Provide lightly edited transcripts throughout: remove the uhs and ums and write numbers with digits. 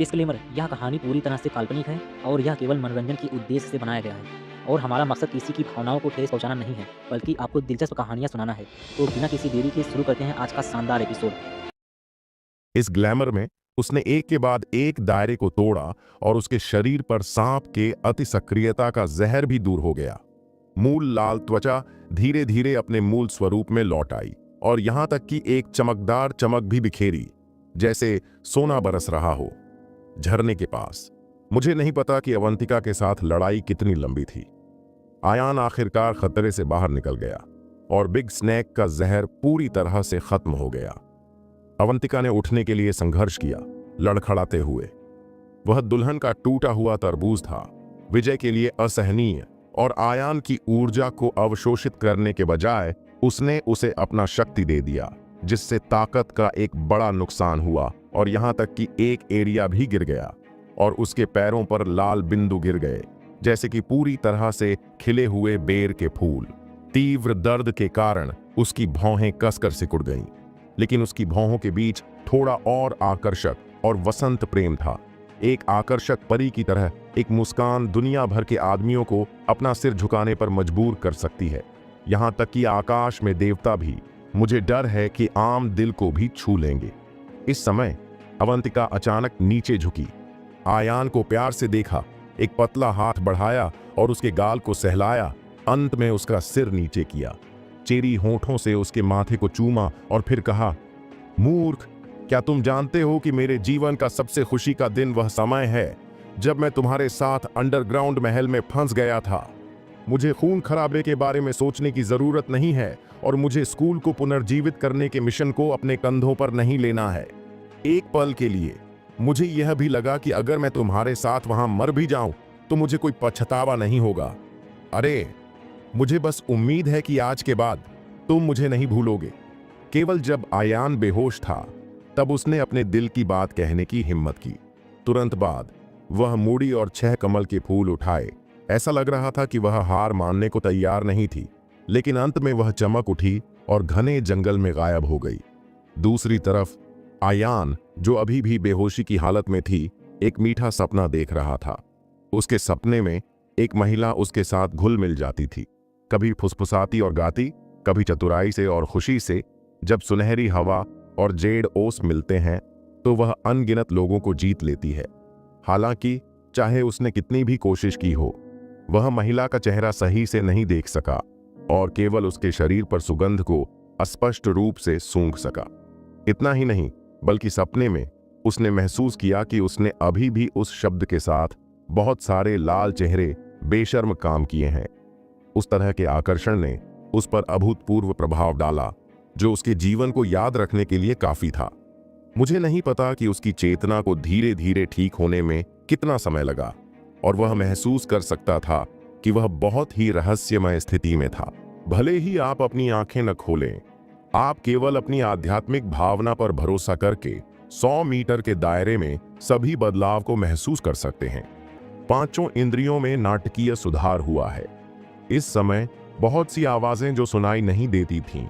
Disclaimer, यह कहानी पूरी तरह से काल्पनिक है और यह केवल मनोरंजन के उद्देश्य से बनाया गया है और हमारा मकसद किसी की भावनाओं को ठेस पहुंचाना नहीं है, बल्कि आपको दिलचस्प कहानियां सुनाना है। तो बिना किसी देरी के शुरू करते हैं आज का शानदार एपिसोड। इस ग्लैमर में उसने एक के बाद एक दायरे को तोड़ा और उसके शरीर पर सांप के अति सक्रियता का जहर भी दूर हो गया। मूल लाल त्वचा धीरे धीरे अपने मूल स्वरूप में लौट आई और यहां तक कि एक चमकदार चमक भी बिखेरी, जैसे सोना बरस रहा हो झरने के पास। मुझे नहीं पता कि अवंतिका के साथ लड़ाई कितनी लंबी थी। आयान आखिरकार खतरे से बाहर निकल गया और बिग स्नैक का जहर पूरी तरह से खत्म हो गया। अवंतिका ने उठने के लिए संघर्ष किया, लड़खड़ाते हुए। वह दुल्हन का टूटा हुआ तरबूज था, विजय के लिए असहनीय, और आयान की ऊर्जा को अवशोषित करने के बजाय उसने उसे अपना शक्ति दे दिया, जिससे ताकत का एक बड़ा नुकसान हुआ और यहां तक कि एक एरिया भी गिर गया और उसके पैरों पर लाल बिंदु गिर गए, जैसे कि पूरी तरह से खिले हुए बेर के फूल। तीव्र दर्द के कारण उसकी भौहें कसकर सिकुड़ गईं, लेकिन उसकी भौहों के बीच थोड़ा और आकर्षक और वसंत प्रेम था। एक आकर्षक परी की तरह एक मुस्कान दुनिया भर के आदमियों को अपना सिर झुकाने पर मजबूर कर सकती है, यहां तक कि आकाश में देवता भी, मुझे डर है कि आम दिल को भी छू लेंगे। इस समय अवंतिका अचानक नीचे झुकी, आयान को प्यार से देखा, एक पतला हाथ बढ़ाया और उसके गाल को सहलाया। अंत में उसका सिर नीचे किया, चेरी होंठों से उसके माथे को चूमा और फिर कहा, मूर्ख, क्या तुम जानते हो कि मेरे जीवन का सबसे खुशी का दिन वह समय है जब मैं तुम्हारे साथ अंडरग्राउंड महल में फंस गया था। मुझे खून खराबे के बारे में सोचने की जरूरत नहीं है और मुझे स्कूल को पुनर्जीवित करने के मिशन को अपने कंधों पर नहीं लेना है। एक पल के लिए मुझे यह भी लगा कि अगर मैं तुम्हारे साथ वहां मर भी जाऊं तो मुझे कोई पछतावा नहीं होगा। अरे, मुझे बस उम्मीद है कि आज के बाद तुम मुझे नहीं भूलोगे। केवल जब आयान बेहोश था तब उसने अपने दिल की बात कहने की हिम्मत की। तुरंत बाद वह मूड़ी और 6 कमल के फूल उठाए। ऐसा लग रहा था कि वह हार मानने को तैयार नहीं थी, लेकिन अंत में वह चमक उठी और घने जंगल में गायब हो गई। दूसरी तरफ आयान, जो अभी भी बेहोशी की हालत में थी, एक मीठा सपना देख रहा था। उसके सपने में एक महिला उसके साथ घुल मिल जाती थी, कभी फुसफुसाती और गाती, कभी चतुराई से और खुशी से। जब सुनहरी हवा और जेड ओस मिलते हैं तो वह अनगिनत लोगों को जीत लेती है। हालांकि चाहे उसने कितनी भी कोशिश की हो, वह महिला का चेहरा सही से नहीं देख सका और केवल उसके शरीर पर सुगंध को अस्पष्ट रूप से सूंघ सका। इतना ही नहीं, बल्कि सपने में उसने महसूस किया कि उसने अभी भी उस शब्द के साथ बहुत सारे लाल चेहरे बेशर्म काम किए हैं। उस तरह के आकर्षण ने उस पर अभूतपूर्व प्रभाव डाला, जो उसके जीवन को याद रखने के लिए काफी था। मुझे नहीं पता कि उसकी चेतना को धीरे धीरे ठीक होने में कितना समय लगा, और वह महसूस कर सकता था कि वह बहुत ही रहस्यमय स्थिति में था। भले ही आप अपनी आंखें न खोलें, आप केवल अपनी आध्यात्मिक भावना पर भरोसा करके 100 मीटर के दायरे में सभी बदलाव को महसूस कर सकते हैं। 5 इंद्रियों में नाटकीय सुधार हुआ है। इस समय बहुत सी आवाजें जो सुनाई नहीं देती थीं,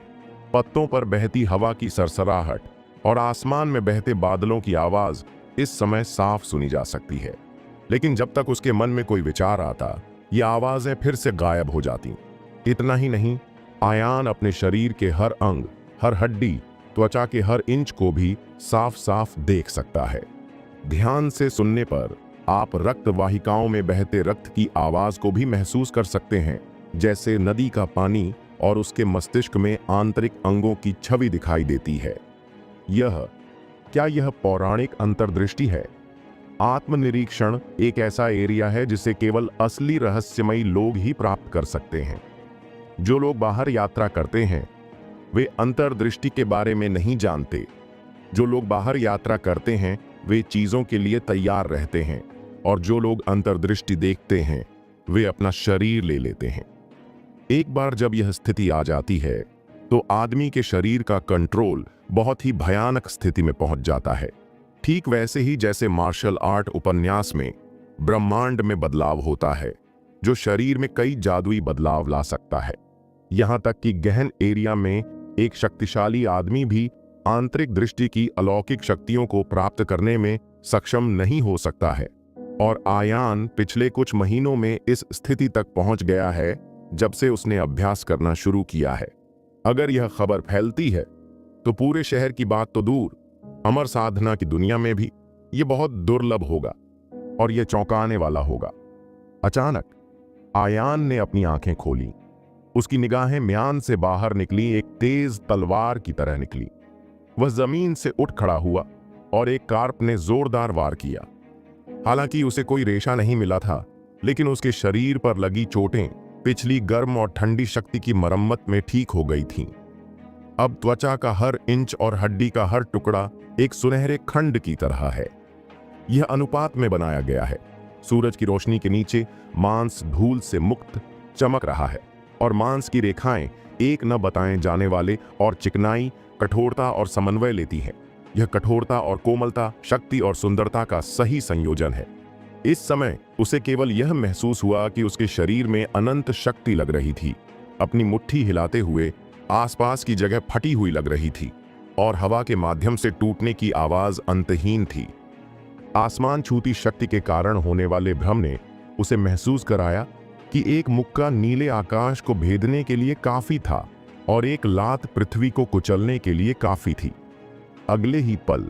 पत्तों पर बहती हवा की सरसराहट और आसमान में बहते बादलों की आवाज इस समय साफ सुनी जा सकती है। लेकिन जब तक उसके मन में कोई विचार आता, ये आवाजें फिर से गायब हो जाती। इतना ही नहीं, आयान अपने शरीर के हर अंग, हर हड्डी, त्वचा के हर इंच को भी साफ साफ देख सकता है। ध्यान से सुनने पर आप रक्त वाहिकाओं में बहते रक्त की आवाज को भी महसूस कर सकते हैं, जैसे नदी का पानी, और उसके मस्तिष्क में आंतरिक अंगों की छवि दिखाई देती है। क्या यह पौराणिक अंतर्दृष्टि है? आत्मनिरीक्षण एक ऐसा एरिया है जिसे केवल असली रहस्यमयी लोग ही प्राप्त कर सकते हैं। जो लोग बाहर यात्रा करते हैं वे अंतर्दृष्टि के बारे में नहीं जानते। जो लोग बाहर यात्रा करते हैं वे चीजों के लिए तैयार रहते हैं, और जो लोग अंतर्दृष्टि देखते हैं वे अपना शरीर ले लेते हैं। एक बार जब यह स्थिति आ जाती है तो आदमी के शरीर का कंट्रोल बहुत ही भयानक स्थिति में पहुंच जाता है। ठीक वैसे ही जैसे मार्शल आर्ट उपन्यास में ब्रह्मांड में बदलाव होता है, जो शरीर में कई जादुई बदलाव ला सकता है। यहां तक कि गहन एरिया में एक शक्तिशाली आदमी भी आंतरिक दृष्टि की अलौकिक शक्तियों को प्राप्त करने में सक्षम नहीं हो सकता है। और आयान पिछले कुछ महीनों में इस स्थिति तक पहुंच गया है जब से उसने अभ्यास करना शुरू किया है। अगर यह खबर फैलती है तो पूरे शहर की बात तो दूर, अमर साधना की दुनिया में भी ये बहुत दुर्लभ होगा और यह चौंकाने वाला होगा। अचानक आयान ने अपनी आंखें खोली। उसकी निगाहें म्यान से बाहर निकली, एक तेज तलवार की तरह निकली। वह जमीन से उठ खड़ा हुआ और एक कार्प ने जोरदार वार किया। हालांकि उसे कोई रेशा नहीं मिला था, लेकिन उसके शरीर पर लगी चोटें पिछली गर्म और ठंडी शक्ति की मरम्मत में ठीक हो गई थीं। अब त्वचा का हर इंच और हड्डी का हर टुकड़ा एक सुनहरे खंड की तरह है। यह अनुपात में बनाया गया है। सूरज की रोशनी के नीचे मांस धूल से मुक्त चमक रहा है और मांस की रेखाएं एक न बताए जाने वाले और चिकनाई, कठोरता और समन्वय लेती हैं। यह कठोरता और कोमलता, शक्ति और सुंदरता का सही संयोजन है। इस समय उसे केवल यह महसूस हुआ कि उसके शरीर में अनंत शक्ति लग रही थी। अपनी मुट्ठी हिलाते हुए आसपास की जगह फटी हुई लग रही थी और हवा के माध्यम से टूटने की आवाज अंतहीन थी। आसमान छूती शक्ति के कारण होने वाले भ्रम ने उसे महसूस कराया कि एक मुक्का नीले आकाश को भेदने के लिए काफी था और एक लात पृथ्वी को कुचलने के लिए काफी थी। अगले ही पल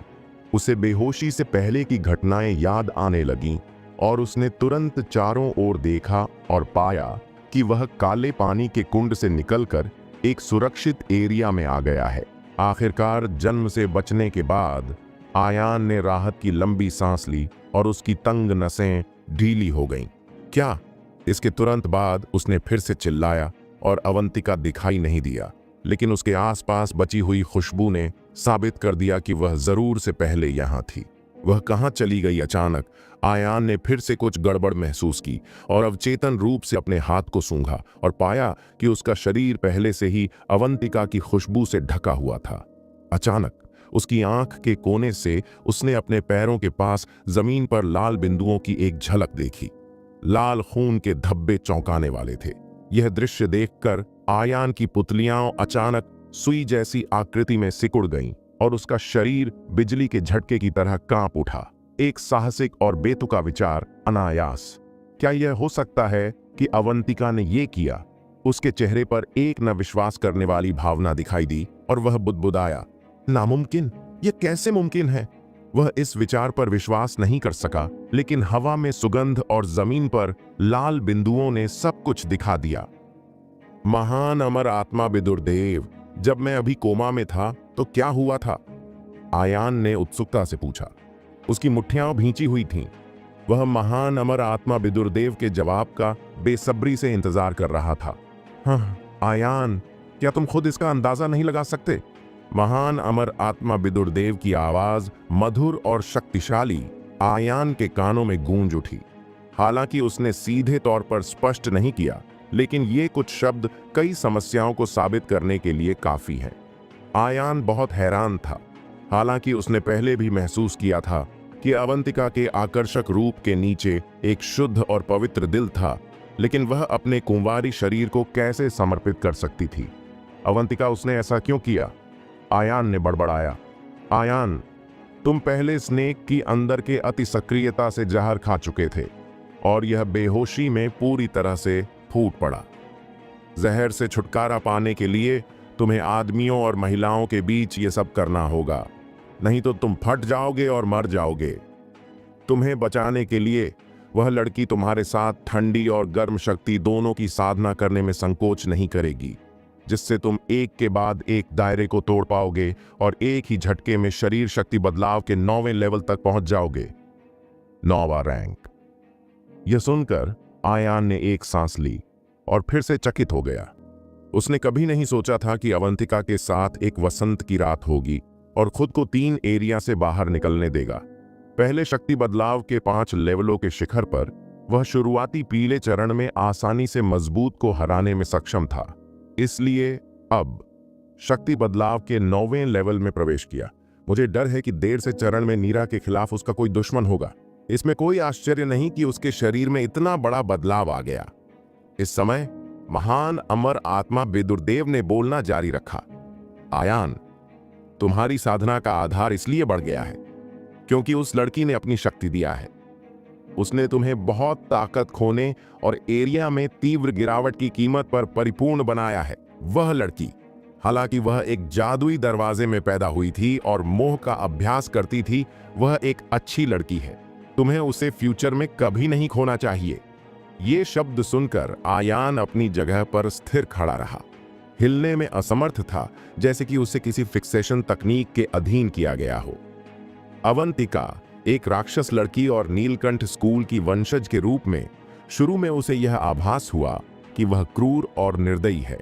उसे बेहोशी से पहले की घटनाएं याद आने लगीं और उसने तुरंत चारों ओर देखा और पाया कि वह काले पानी के कुंड से निकलकर एक सुरक्षित एरिया में आ गया है। आखिरकार जन्म से बचने के बाद आयान ने राहत की लंबी सांस ली और उसकी तंग नसें ढीली हो गईं। क्या? इसके तुरंत बाद उसने फिर से चिल्लाया और अवंतिका दिखाई नहीं दिया, लेकिन उसके आसपास बची हुई खुशबू ने साबित कर दिया कि वह जरूर से पहले यहाँ थी। वह कहाँ चली गई? अचानक आयान ने फिर से कुछ गड़बड़ महसूस की और अवचेतन रूप से अपने हाथ को सूंघा और पाया कि उसका शरीर पहले से ही अवंतिका की खुशबू से ढका हुआ था। अचानक उसकी आंख के कोने से उसने अपने पैरों के पास जमीन पर लाल बिंदुओं की एक झलक देखी। लाल खून के धब्बे चौंकाने वाले थे। यह दृश्य देखकर आयान की पुतलियां अचानक सुई जैसी आकृति में सिकुड़ गईं और उसका शरीर बिजली के झटके की तरह कांप उठा। एक साहसिक और बेतुका विचार अनायास, क्या यह हो सकता है कि अवंतिका ने यह किया? उसके चेहरे पर एक न विश्वास करने वाली भावना दिखाई दी और वह बुदबुदाया, नामुमकिन, यह कैसे मुमकिन है? वह इस विचार पर विश्वास नहीं कर सका, लेकिन हवा में सुगंध और जमीन पर लाल बिंदुओं ने सब कुछ दिखा दिया। महान अमर आत्मा विदुरदेव, जब मैं अभी कोमा में था तो क्या हुआ था? आयान ने उत्सुकता से पूछा। उसकी मुट्ठियां भींची हुई थीं। वह महान अमर आत्मा विदुरदेव के जवाब का बेसब्री से इंतजार कर रहा था। हाँ आयान, क्या तुम खुद इसका अंदाजा नहीं लगा सकते? महान अमर आत्मा विदुरदेव की आवाज मधुर और शक्तिशाली आयान के कानों में गूंज उठी। हालांकि उसने सीधे तौर पर स्पष्ट नहीं किया, लेकिन ये कुछ शब्द कई समस्याओं को साबित करने के लिए काफी हैं। आयान बहुत हैरान था। हालांकि उसने पहले भी महसूस किया था कि अवंतिका के आकर्षक रूप के नीचे एक शुद्ध और पवित्र दिल था, लेकिन वह अपने कुंवारी शरीर को कैसे समर्पित कर सकती थी? अवंतिका, उसने ऐसा क्यों किया? आयान ने बड़बड़ाया। आयान, तुम पहले स्नेक की अंदर के अति सक्रियता से जहर खा चुके थे और यह बेहोशी में पूरी तरह से फूट पड़ा। जहर से छुटकारा पाने के लिए तुम्हें आदमियों और महिलाओं के बीच ये सब करना होगा, नहीं तो तुम फट जाओगे और मर जाओगे। तुम्हें बचाने के लिए वह लड़की तुम्हारे साथ ठंडी और गर्म शक्ति दोनों की साधना करने में संकोच नहीं करेगी, जिससे तुम एक के बाद एक दायरे को तोड़ पाओगे और एक ही झटके में शरीर शक्ति बदलाव के 9वें लेवल तक पहुंच जाओगे। 9वां रैंक। यह सुनकर आयान ने एक सांस ली और फिर से चकित हो गया। उसने कभी नहीं सोचा था कि अवंतिका के साथ एक वसंत की रात होगी और खुद को 3 एरिया से बाहर निकलने देगा। पहले शक्ति बदलाव के 5 लेवलों के शिखर पर वह शुरुआती पीले चरण में आसानी से मजबूत को हराने में सक्षम था, इसलिए अब शक्ति बदलाव के 9वें लेवल में प्रवेश किया। मुझे डर है कि देर से चरण में नीरा के खिलाफ उसका कोई दुश्मन होगा। इसमें कोई आश्चर्य नहीं कि उसके शरीर में इतना बड़ा बदलाव आ गया। इस समय महान अमर आत्मा विदुरदेव ने बोलना जारी रखा। आयान, तुम्हारी साधना का आधार इसलिए बढ़ गया है क्योंकि उस लड़की ने अपनी शक्ति दिया है। उसने तुम्हें बहुत ताकत खोने और एरिया में तीव्र गिरावट की कीमत पर परिपूर्ण बनाया है। वह लड़की, हालांकि वह एक जादुई दरवाजे में पैदा हुई थी और मोह का अभ्यास करती थी, वह एक अच्छी लड़की है। तुम्हें उसे फ्यूचर में कभी नहीं खोना चाहिए। ये शब्द सुनकर आयान अपनी जगह पर स्थिर खड़ा रहा। हिलने में असमर्थ था, जैसे कि उसे किसी फिक्सेशन तकनीक के अधीन किया गया हो। अवंतिका एक राक्षस लड़की और नीलकंठ स्कूल की वंशज के रूप में शुरू में उसे यह आभास हुआ कि वह क्रूर और निर्दयी है।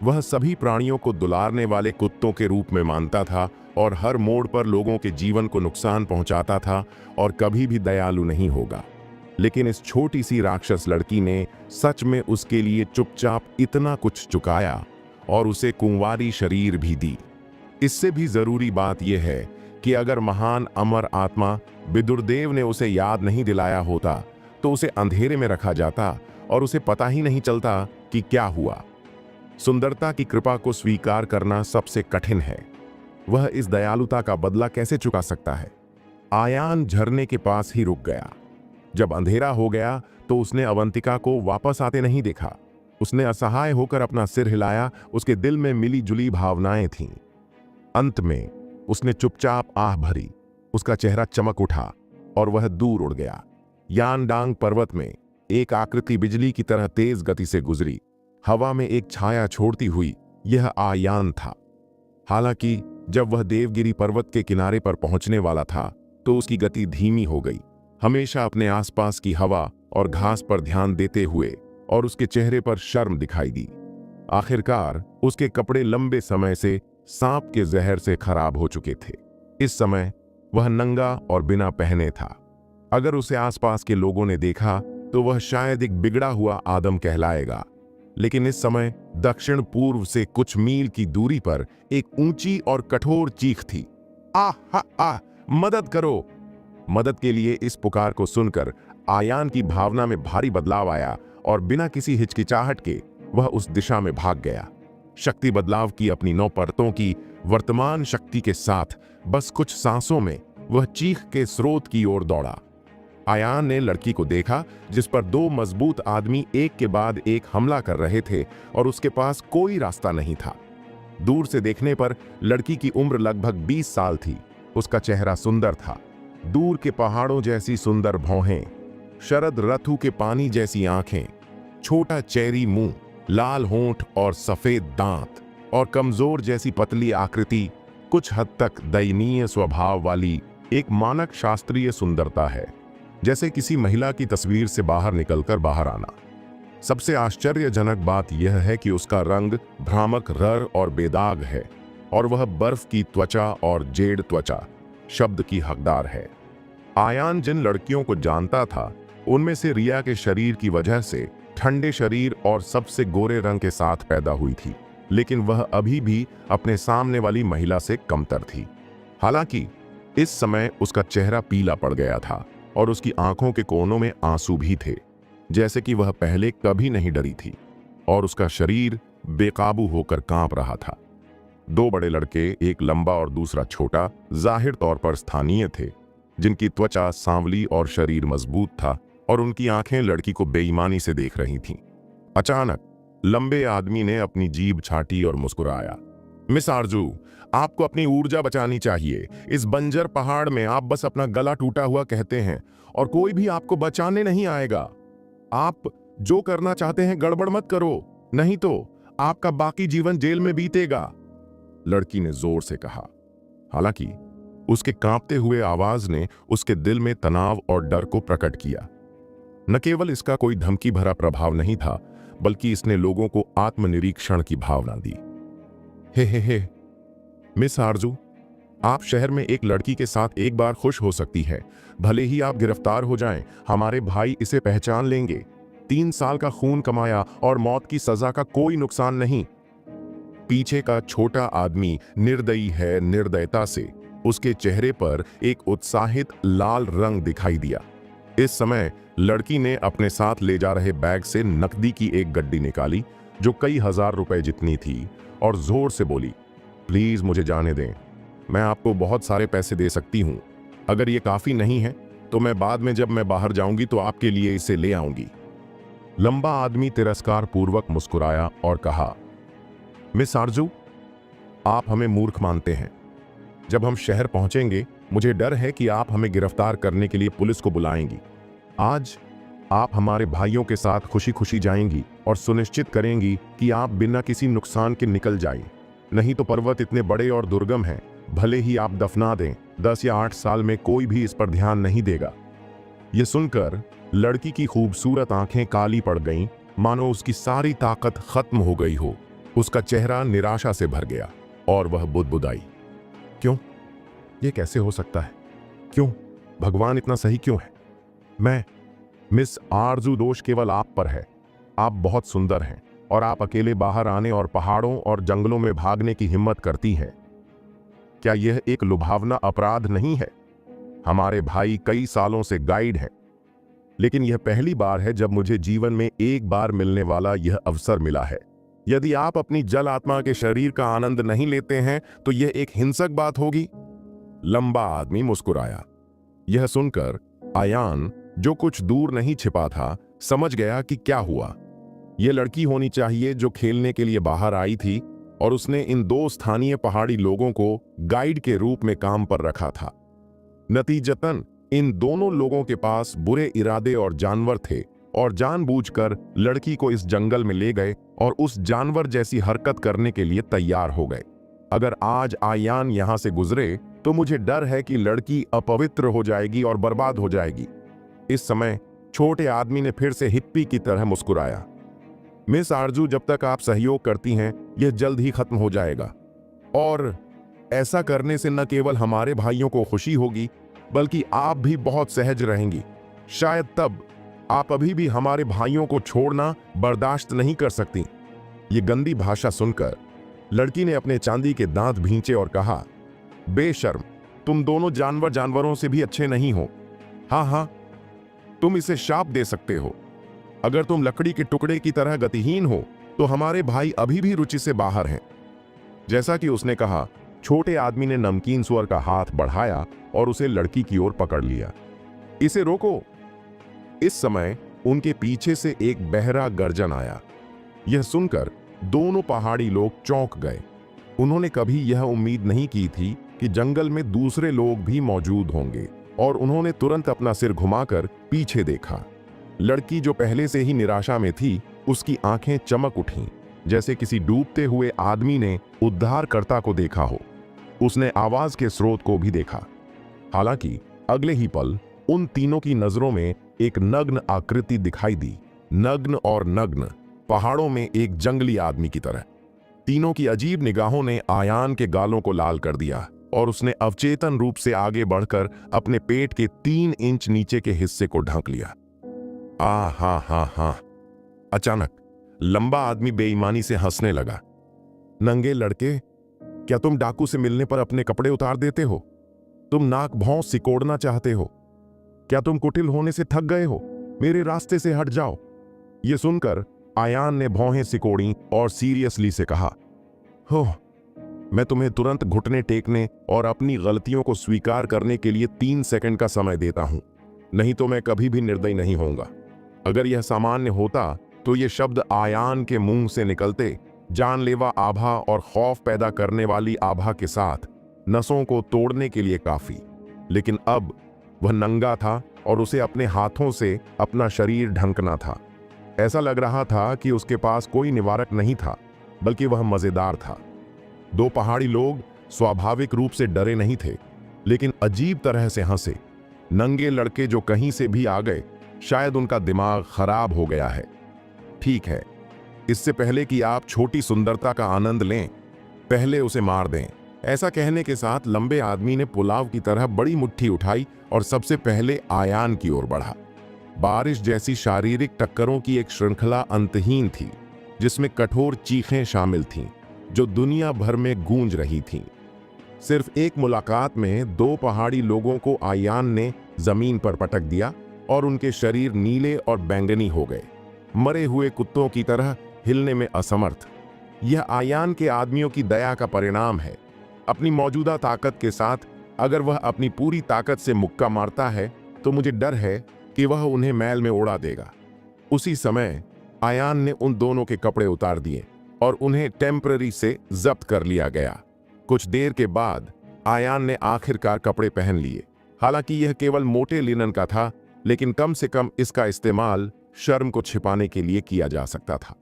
वह सभी प्राणियों को दुलारने वाले कुत्तों के रूप में मानता था और हर मोड़ पर लोगों के जीवन को नुकसान पहुंचाता था और कभी भी दयालु नहीं होगा। लेकिन इस छोटी सी राक्षस लड़की ने सच में उसके लिए चुपचाप इतना कुछ चुकाया और उसे कुंवारी शरीर भी दी। इससे भी जरूरी बात यह है कि अगर महान अमर आत्मा विदुरदेव ने उसे याद नहीं दिलाया होता तो उसे अंधेरे में रखा जाता और उसे पता ही नहीं चलता कि क्या हुआ। सुंदरता की कृपा को स्वीकार करना सबसे कठिन है। वह इस दयालुता का बदला कैसे चुका सकता है? आयान झरने के पास ही रुक गया। जब अंधेरा हो गया तो उसने अवंतिका को वापस आते नहीं देखा। उसने असहाय होकर अपना सिर हिलाया। उसके दिल में मिली जुली भावनाएं थीं। अंत में उसने चुपचाप आह भरी। उसका चेहरा चमक उठा और वह दूर उड़ गया। यानडांग पर्वत में एक आकृति बिजली की तरह तेज गति से गुजरी, हवा में एक छाया छोड़ती हुई। यह आयान था। हालांकि जब वह देवगिरी पर्वत के किनारे पर पहुंचने वाला था तो उसकी गति धीमी हो गई, हमेशा अपने आसपास की हवा और घास पर ध्यान देते हुए, और उसके चेहरे पर शर्म दिखाई दी। आखिरकार उसके कपड़े लंबे समय से सांप के जहर से खराब हो चुके थे। इस समय वह नंगा और बिना पहने था। अगर उसे आसपास के लोगों ने देखा तो वह शायद एक बिगड़ा हुआ आदम कहलाएगा। लेकिन इस समय दक्षिण पूर्व से कुछ मील की दूरी पर एक ऊंची और कठोर चीख थी। आ हा आ, मदद करो। मदद के लिए इस पुकार को सुनकर आयान की भावना में भारी बदलाव आया और बिना किसी हिचकिचाहट के वह उस दिशा में भाग गया। शक्ति बदलाव की अपनी 9 परतों की वर्तमान शक्ति के साथ बस कुछ सांसों में वह चीख के स्रोत की ओर दौड़ा। आयान ने लड़की को देखा जिस पर 2 मजबूत आदमी एक के बाद एक हमला कर रहे थे और उसके पास कोई रास्ता नहीं था। दूर से देखने पर लड़की की उम्र लगभग 20 साल थी। उसका चेहरा सुंदर था। दूर के पहाड़ों जैसी सुंदर भौहें, शरद ऋतु के पानी जैसी आंखें, छोटा चेरी मुंह, लाल होंठ और सफेद दांत, और कमजोर जैसी पतली आकृति। कुछ हद तक दयनीय स्वभाव वाली एक मानक शास्त्रीय सुंदरता है, जैसे किसी महिला की तस्वीर से बाहर निकलकर बाहर आना। सबसे आश्चर्यजनक बात यह है कि उसका रंग भ्रामक रर और बेदाग है और वह बर्फ की त्वचा और जेड त्वचा शब्द की हकदार है। आयान जिन लड़कियों को जानता था उनमें से रिया के शरीर की वजह से ठंडे शरीर और सबसे गोरे रंग के साथ पैदा हुई थी, लेकिन वह अभी भी अपने सामने वाली महिला से कमतर थी। हालांकि इस समय उसका चेहरा पीला पड़ गया था और उसकी आंखों के कोनों में आंसू भी थे, जैसे कि वह पहले कभी नहीं डरी थी, और उसका शरीर बेकाबू होकर कांप रहा था। 2 बड़े लड़के, एक लंबा और दूसरा छोटा, जाहिर तौर पर स्थानीय थे, जिनकी त्वचा सांवली और शरीर मजबूत था और उनकी आंखें लड़की को बेईमानी से देख रही थीं। अचानक लंबे आदमी ने अपनी जीभ छाटी और मुस्कुराया। मिस आरजू, आपको अपनी ऊर्जा बचानी चाहिए। इस बंजर पहाड़ में आप बस अपना गला टूटा हुआ कहते हैं और कोई भी आपको बचाने नहीं आएगा। आप जो करना चाहते हैं गड़बड़ मत करो, नहीं तो आपका बाकी जीवन जेल में बीतेगा, लड़की ने जोर से कहा। हालांकि उसके कांपते हुए आवाज ने उसके दिल में तनाव और डर को प्रकट किया। न केवल इसका कोई धमकी भरा प्रभाव नहीं था, बल्कि इसने लोगों को आत्मनिरीक्षण की भावना दी। हे मिस आरजू, आप शहर में एक लड़की के साथ एक बार खुश हो सकती है। भले ही आप गिरफ्तार हो जाएं, हमारे भाई इसे पहचान लेंगे। 3 साल का खून कमाया और मौत की सजा का कोई नुकसान नहीं। पीछे का छोटा आदमी निर्दयी है। निर्दयता से उसके चेहरे पर एक उत्साहित लाल रंग दिखाई दिया। इस समय लड़की ने अपने साथ ले जा रहे बैग से नकदी की एक गड्डी निकाली जो कई हजार रुपए जितनी थी, और जोर से बोली, प्लीज मुझे जाने दें, मैं आपको बहुत सारे पैसे दे सकती हूँ। अगर ये काफी नहीं है तो मैं बाद में जब मैं बाहर जाऊंगी तो आपके लिए इसे ले आऊंगी। लंबा आदमी तिरस्कार पूर्वक मुस्कुराया और कहा, मिस आरजू, आप हमें मूर्ख मानते हैं। जब हम शहर पहुंचेंगे मुझे डर है कि आप हमें गिरफ्तार करने के लिए पुलिस को बुलाएंगी। आज आप हमारे भाइयों के साथ खुशी खुशी जाएंगी और सुनिश्चित करेंगी कि आप बिना किसी नुकसान के निकल जाएं। नहीं तो पर्वत इतने बड़े और दुर्गम हैं, भले ही आप दफना दें, 10 या 8 साल में कोई भी इस पर ध्यान नहीं देगा। यह सुनकर लड़की की खूबसूरत आंखें काली पड़ गईं, मानो उसकी सारी ताकत खत्म हो गई हो। उसका चेहरा निराशा से भर गया और वह बुदबुदाई, क्यों? यह कैसे हो सकता है? क्यों? भगवान इतना सही क्यों है? मिस आरजू, दोष केवल आप पर है। आप बहुत सुंदर हैं और आप अकेले बाहर आने और पहाड़ों और जंगलों में भागने की हिम्मत करती हैं। क्या यह एक लुभावना अपराध नहीं है? हमारे भाई कई सालों से गाइड हैं, लेकिन यह पहली बार है जब मुझे जीवन में एक बार मिलने वाला यह अवसर मिला है। यदि आप अपनी जल आत्मा के शरीर का आनंद नहीं लेते हैं तो यह एक हिंसक बात होगी। लंबा आदमी मुस्कुराया। यह सुनकर आयान, जो कुछ दूर नहीं छिपा था, समझ गया कि क्या हुआ। यह लड़की होनी चाहिए जो खेलने के लिए बाहर आई थी और उसने इन 2 स्थानीय पहाड़ी लोगों को गाइड के रूप में काम पर रखा था। नतीजतन इन दोनों लोगों के पास बुरे इरादे और जानवर थे और जानबूझकर लड़की को इस जंगल में ले गए और उस जानवर जैसी हरकत करने के लिए तैयार हो गए। अगर आज आयान यहां से गुजरे तो मुझे डर है कि लड़की अपवित्र हो जाएगी और बर्बाद हो जाएगी। इस समय छोटे आदमी ने फिर से हिप्पी की तरह मुस्कुराया। मिस आरजू, जब तक आप सहयोग करती हैं यह जल्द ही खत्म हो जाएगा, और ऐसा करने से न केवल हमारे भाइयों को खुशी होगी बल्कि आप भी बहुत सहज रहेंगी। शायद तब आप अभी भी हमारे भाइयों को छोड़ना बर्दाश्त नहीं कर सकती। ये गंदी भाषा सुनकर लड़की ने अपने चांदी के दांत भींचे और कहा, बेशर्म, तुम दोनों जानवरों से भी अच्छे नहीं हो। हाँ, तुम इसे शाप दे सकते हो। अगर तुम लकड़ी के टुकड़े की तरह गतिहीन हो तो हमारे भाई अभी भी रुचि से बाहर हैं। जैसा कि उसने कहा, छोटे आदमी ने नमकीन स्वर का हाथ बढ़ाया और उसे लड़की की ओर पकड़ लिया। इसे रोको। इस समय उनके पीछे से एक बहरा गर्जन आया। यह सुनकर दोनों पहाड़ी लोग चौंक गए। उन्होंने कभी यह उम्मीद नहीं की थी कि जंगल में दूसरे लोग भी मौजूद होंगे, और उन्होंने तुरंत अपना सिर घुमाकर पीछे देखा। लड़की, जो पहले से ही निराशा में थी, उसकी आंखें चमक उठीं, जैसे किसी डूबते हुए आदमी ने उद्धारकर्ता को देखा हो। उसने आवाज के स्रोत को भी देखा। हालांकि अगले ही पल उन तीनों की नजरों में एक नग्न आकृति दिखाई दी, नग्न और नग्न, पहाड़ों में एक जंगली आदमी की तरह। तीनों की अजीब निगाहों ने आयान के गालों को लाल कर दिया और उसने अवचेतन रूप से आगे बढ़कर अपने पेट के 3 इंच नीचे के हिस्से को ढक लिया। हाँ। अचानक लंबा आदमी बेईमानी से हंसने लगा। नंगे लड़के, क्या तुम डाकू से मिलने पर अपने कपड़े उतार देते हो? तुम नाक भौं सिकोड़ना चाहते हो? क्या तुम कुटिल होने से थक गए हो? मेरे रास्ते से हट जाओ। यह सुनकर आयान ने भौहें सिकोड़ी और सीरियसली से कहा, हो, मैं तुम्हें तुरंत घुटने टेकने और अपनी गलतियों को स्वीकार करने के लिए 3 सेकंड का समय देता हूं, नहीं तो मैं कभी भी निर्दयी नहीं होऊंगा। अगर यह सामान्य होता तो ये शब्द आयान के मुंह से निकलते जानलेवा आभा और खौफ पैदा करने वाली आभा के साथ नसों को तोड़ने के लिए काफी। लेकिन अब वह नंगा था और उसे अपने हाथों से अपना शरीर ढंकना था। ऐसा लग रहा था कि उसके पास कोई निवारक नहीं था, बल्कि वह मजेदार था। 2 पहाड़ी लोग स्वाभाविक रूप से डरे नहीं थे, लेकिन अजीब तरह से हंसे। नंगे लड़के जो कहीं से भी आ गए, शायद उनका दिमाग खराब हो गया है। ठीक है, इससे पहले कि आप छोटी सुंदरता का आनंद लें, पहले उसे मार दें। ऐसा कहने के साथ लंबे आदमी ने पुलाव की तरह बड़ी मुट्ठी उठाई और सबसे पहले आयान की ओर बढ़ा। बारिश जैसी शारीरिक टक्करों की एक श्रृंखला अंतहीन थी, जिसमें कठोर चीखें शामिल थीं, जो दुनिया भर में गूंज रही थीं। सिर्फ एक मुलाकात में 2 पहाड़ी लोगों को आयान ने जमीन पर पटक दिया और उनके शरीर नीले और बैंगनी हो गए, मरे हुए कुत्तों की तरह हिलने में असमर्थ। यह आयान के आदमियों की दया का परिणाम है। अपनी मौजूदा ताकत के साथ अगर वह अपनी पूरी ताकत से मुक्का मारता है तो मुझे डर है कि वह उन्हें मैल में उड़ा देगा। उसी समय आयान ने उन दोनों के कपड़े उतार दिए और उन्हें टेम्पररी से जब्त कर लिया गया। कुछ देर के बाद आयान ने आखिरकार कपड़े पहन लिए। हालांकि यह केवल मोटे लिनन का था, लेकिन कम से कम इसका इस्तेमाल शर्म को छिपाने के लिए किया जा सकता था।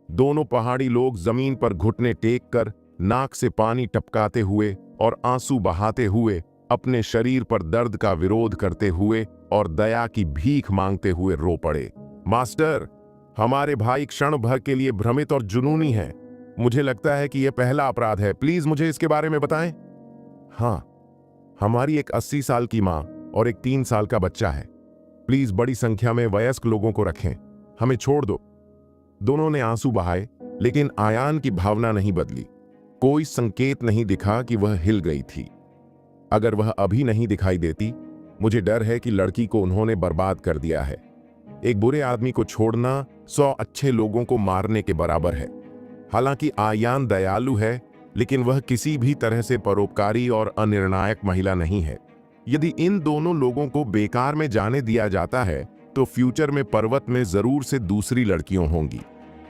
दोनों पहाड़ी लोग जमीन पर घुटने टेक कर, नाक से पानी टपकाते हुए और आंसू बहाते हुए अपने शरीर पर दर्द का विरोध करते हुए और दया की भीख मांगते हुए रो पड़े। मास्टर, हमारे भाई क्षण भर के लिए भ्रमित और जुनूनी हैं। मुझे लगता है कि यह पहला अपराध है। प्लीज मुझे इसके बारे में बताएं। हाँ, हमारी एक 80 साल की माँ और एक 3 साल का बच्चा है। प्लीज बड़ी संख्या में वयस्क लोगों को रखें, हमें छोड़ दो। दोनों ने आंसू बहाए, लेकिन आयान की भावना नहीं बदली। कोई संकेत नहीं दिखा कि वह हिल गई थी। अगर वह अभी नहीं दिखाई देती, मुझे डर है कि लड़की को उन्होंने बर्बाद कर दिया है। एक बुरे आदमी को छोड़ना 100 अच्छे लोगों को मारने के बराबर है। हालांकि आयान दयालु है, लेकिन वह किसी भी तरह से परोपकारी और अनिर्णायक महिला नहीं है। यदि इन दोनों लोगों को बेकार में जाने दिया जाता है तो फ्यूचर में पर्वत में जरूर से दूसरी लड़कियां होंगी।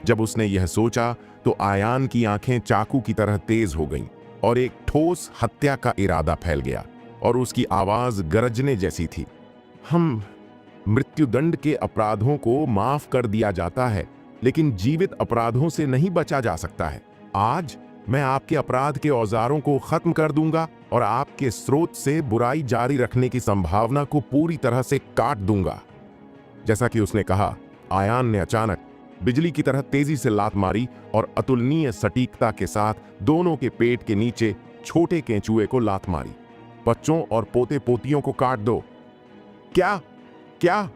जब उसने यह सोचा तो आयान की आंखें चाकू की तरह तेज हो गईं और एक ठोस हत्या का इरादा फैल गया और उसकी आवाज गरजने जैसी थी। हम मृत्युदंड के अपराधों को माफ कर दिया जाता है, लेकिन जीवित अपराधों से नहीं बचा जा सकता है। आज मैं आपके अपराध के औजारों को खत्म कर दूंगा और आपके स्रोत से बुराई जारी रखने की संभावना को पूरी तरह से काट दूंगा। जैसा कि उसने कहा, आयान ने अचानक बिजली की तरह तेजी से लात मारी और अतुलनीय सटीकता के साथ दोनों के पेट के नीचे छोटे केंचुए को लात मारी। बच्चों और पोते पोतियों को काट दो। क्या क्या?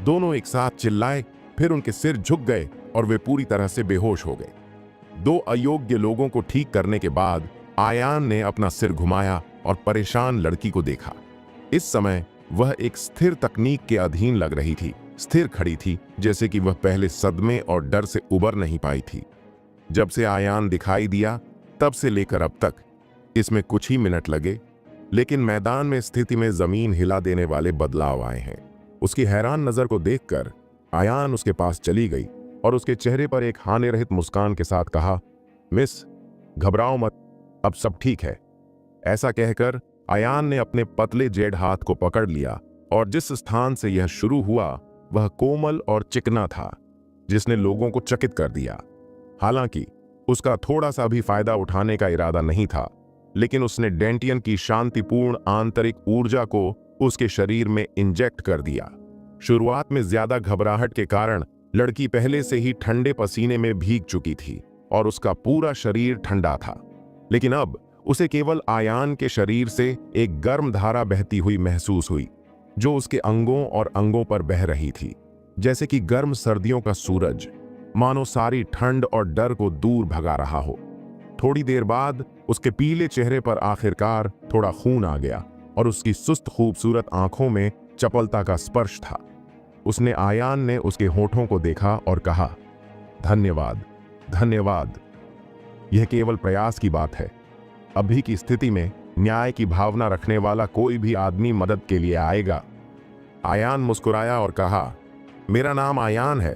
दोनों एक साथ चिल्लाए, फिर उनके सिर झुक गए और वे पूरी तरह से बेहोश हो गए। 2 अयोग्य लोगों को ठीक करने के बाद आयान ने अपना सिर घुमाया और परेशान लड़की को देखा। इस समय वह एक स्थिर तकनीक के अधीन लग रही थी। स्थिर खड़ी थी, जैसे कि वह पहले सदमे और डर से उबर नहीं पाई थी। जब से आयान दिखाई दिया तब से लेकर अब तक इसमें कुछ ही मिनट लगे, लेकिन मैदान में स्थिति में जमीन हिला देने वाले बदलाव आए हैं। उसकी हैरान नजर को देखकर आयान उसके पास चली गई और उसके चेहरे पर एक हानि रहित मुस्कान के साथ कहा, मिस, घबराओ मत, अब सब ठीक है। ऐसा कहकर आयान ने अपने पतले जेड हाथ को पकड़ लिया और जिस स्थान से यह शुरू हुआ वह कोमल और चिकना था, जिसने लोगों को चकित कर दिया। हालांकि उसका थोड़ा सा भी फायदा उठाने का इरादा नहीं था, लेकिन उसने डेंटियन की शांतिपूर्ण आंतरिक ऊर्जा को उसके शरीर में इंजेक्ट कर दिया। शुरुआत में ज्यादा घबराहट के कारण लड़की पहले से ही ठंडे पसीने में भीग चुकी थी और उसका पूरा शरीर ठंडा था, लेकिन अब उसे केवल आयान के शरीर से एक गर्म धारा बहती हुई महसूस हुई, जो उसके अंगों और अंगों पर बह रही थी, जैसे कि गर्म सर्दियों का सूरज, मानो सारी ठंड और डर को दूर भगा रहा हो। थोड़ी देर बाद उसके पीले चेहरे पर आखिरकार थोड़ा खून आ गया और उसकी सुस्त खूबसूरत आंखों में चपलता का स्पर्श था। उसने आयान ने उसके होठों को देखा और कहा, धन्यवाद, धन्यवाद। यह केवल प्रयास की बात है। अभी की स्थिति में न्याय की भावना रखने वाला कोई भी आदमी मदद के लिए आएगा। आयान मुस्कुराया और कहा, मेरा नाम आयान है।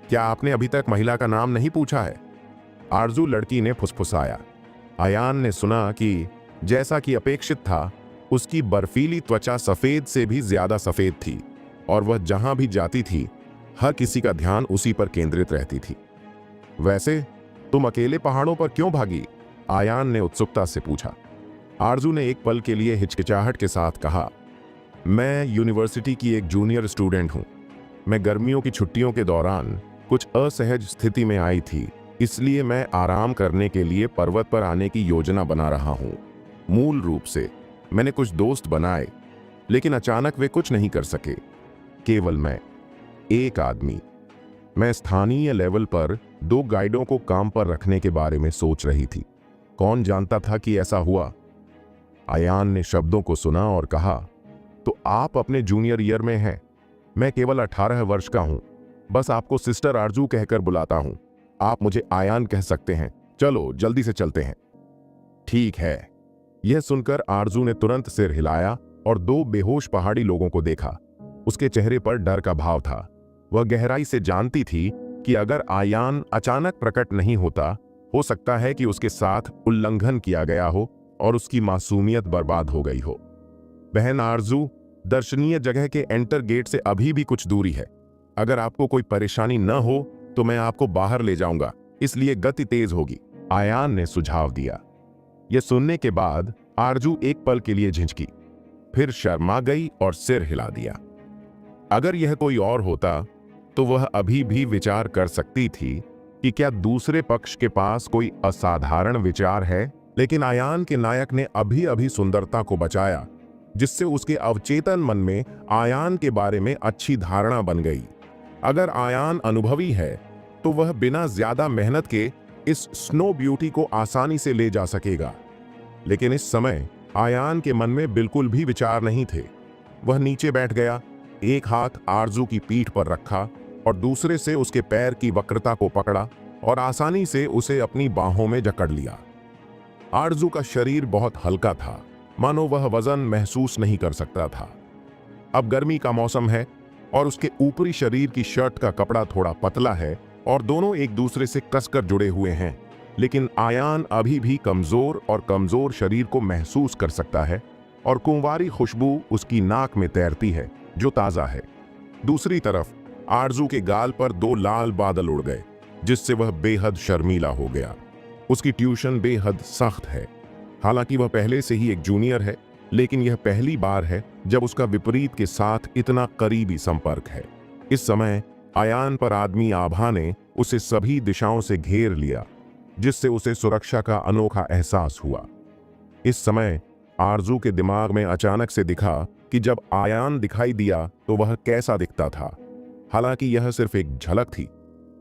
क्या आपने अभी तक महिला का नाम नहीं पूछा है? आरजू लड़की ने फुसफुसाया। आयान ने सुना कि जैसा कि अपेक्षित था, उसकी बर्फीली त्वचा सफेद से भी ज्यादा सफेद थी और वह जहां भी जाती थी हर किसी का ध्यान उसी पर केंद्रित रहती थी। वैसे तुम अकेले पहाड़ों पर क्यों भागी? आयान ने उत्सुकता से पूछा। आरजू ने एक पल के लिए हिचकिचाहट के साथ कहा, मैं यूनिवर्सिटी की एक जूनियर स्टूडेंट हूं। मैं गर्मियों की छुट्टियों के दौरान कुछ असहज स्थिति में आई थी, इसलिए मैं आराम करने के लिए पर्वत पर आने की योजना बना रहा हूं। मूल रूप से मैंने कुछ दोस्त बनाए, लेकिन अचानक वे कुछ नहीं कर सके। केवल मैं, एक आदमी। मैं स्थानीय लेवल पर 2 गाइडों को काम पर रखने के बारे में सोच रही थी। कौन जानता था कि ऐसा हुआ? आयान ने शब्दों को सुना और कहा, तो आप अपने जूनियर ईयर में हैं। मैं केवल 18 वर्ष का हूं। बस आपको सिस्टर आरजू कहकर बुलाता हूं। आप मुझे आयान कह सकते हैं। चलो जल्दी से चलते हैं। ठीक है। यह सुनकर आरजू ने तुरंत सिर हिलाया और दो बेहोश पहाड़ी लोगों को देखा। उसके चेहरे पर डर का भाव था। वह गहराई से जानती थी कि अगर आयान अचानक प्रकट नहीं होता, हो सकता है कि उसके साथ उल्लंघन किया गया हो और उसकी मासूमियत बर्बाद हो गई हो। बहन आरजू, दर्शनीय जगह के एंटर गेट से अभी भी कुछ दूरी है। अगर आपको कोई परेशानी न हो तो मैं आपको बाहर ले जाऊंगा, इसलिए गति तेज होगी, आयान ने सुझाव दिया। यह सुनने के बाद आरजू एक पल के लिए झिझकी, फिर शर्मा गई और सिर हिला दिया। अगर यह कोई और होता तो वह अभी भी विचार कर सकती थी कि क्या दूसरे पक्ष के पास कोई असाधारण विचार है, लेकिन आयान के नायक ने अभी अभी सुंदरता को बचाया, जिससे उसके अवचेतन मन में आयान के बारे में अच्छी धारणा बन गई। अगर आयान अनुभवी है तो वह बिना ज्यादा मेहनत के इस स्नो ब्यूटी को आसानी से ले जा सकेगा। लेकिन इस समय आयान के मन में बिल्कुल भी विचार नहीं थे। वह नीचे बैठ गया, एक हाथ आरजू की पीठ पर रखा और दूसरे से उसके पैर की वक्रता को पकड़ा और आसानी से उसे अपनी बाहों में जकड़ लिया। आरजू का शरीर बहुत हल्का था, मानो वह वजन महसूस नहीं कर सकता था। अब गर्मी का मौसम है और उसके ऊपरी शरीर की शर्ट का कपड़ा थोड़ा पतला है और दोनों एक दूसरे से कसकर जुड़े हुए हैं, लेकिन आयान अभी भी कमजोर और कमजोर शरीर को महसूस कर सकता है और कुंवारी खुशबू उसकी नाक में तैरती है जो ताजा है। दूसरी तरफ आरजू के गाल पर दो लाल बादल उड़ गए, जिससे वह बेहद शर्मीला हो गया। उसकी ट्यूशन बेहद सख्त है। हालांकि वह पहले से ही एक जूनियर है, लेकिन यह पहली बार है जब उसका विपरीत के साथ इतना करीबी संपर्क है। इस समय आयान पर आदमी आभा ने उसे सभी दिशाओं से घेर लिया, जिससे उसे सुरक्षा का अनोखा एहसास हुआ। इस समय आरजू के दिमाग में अचानक से दिखा कि जब आयान दिखाई दिया तो वह कैसा दिखता था। हालांकि यह सिर्फ एक झलक थी,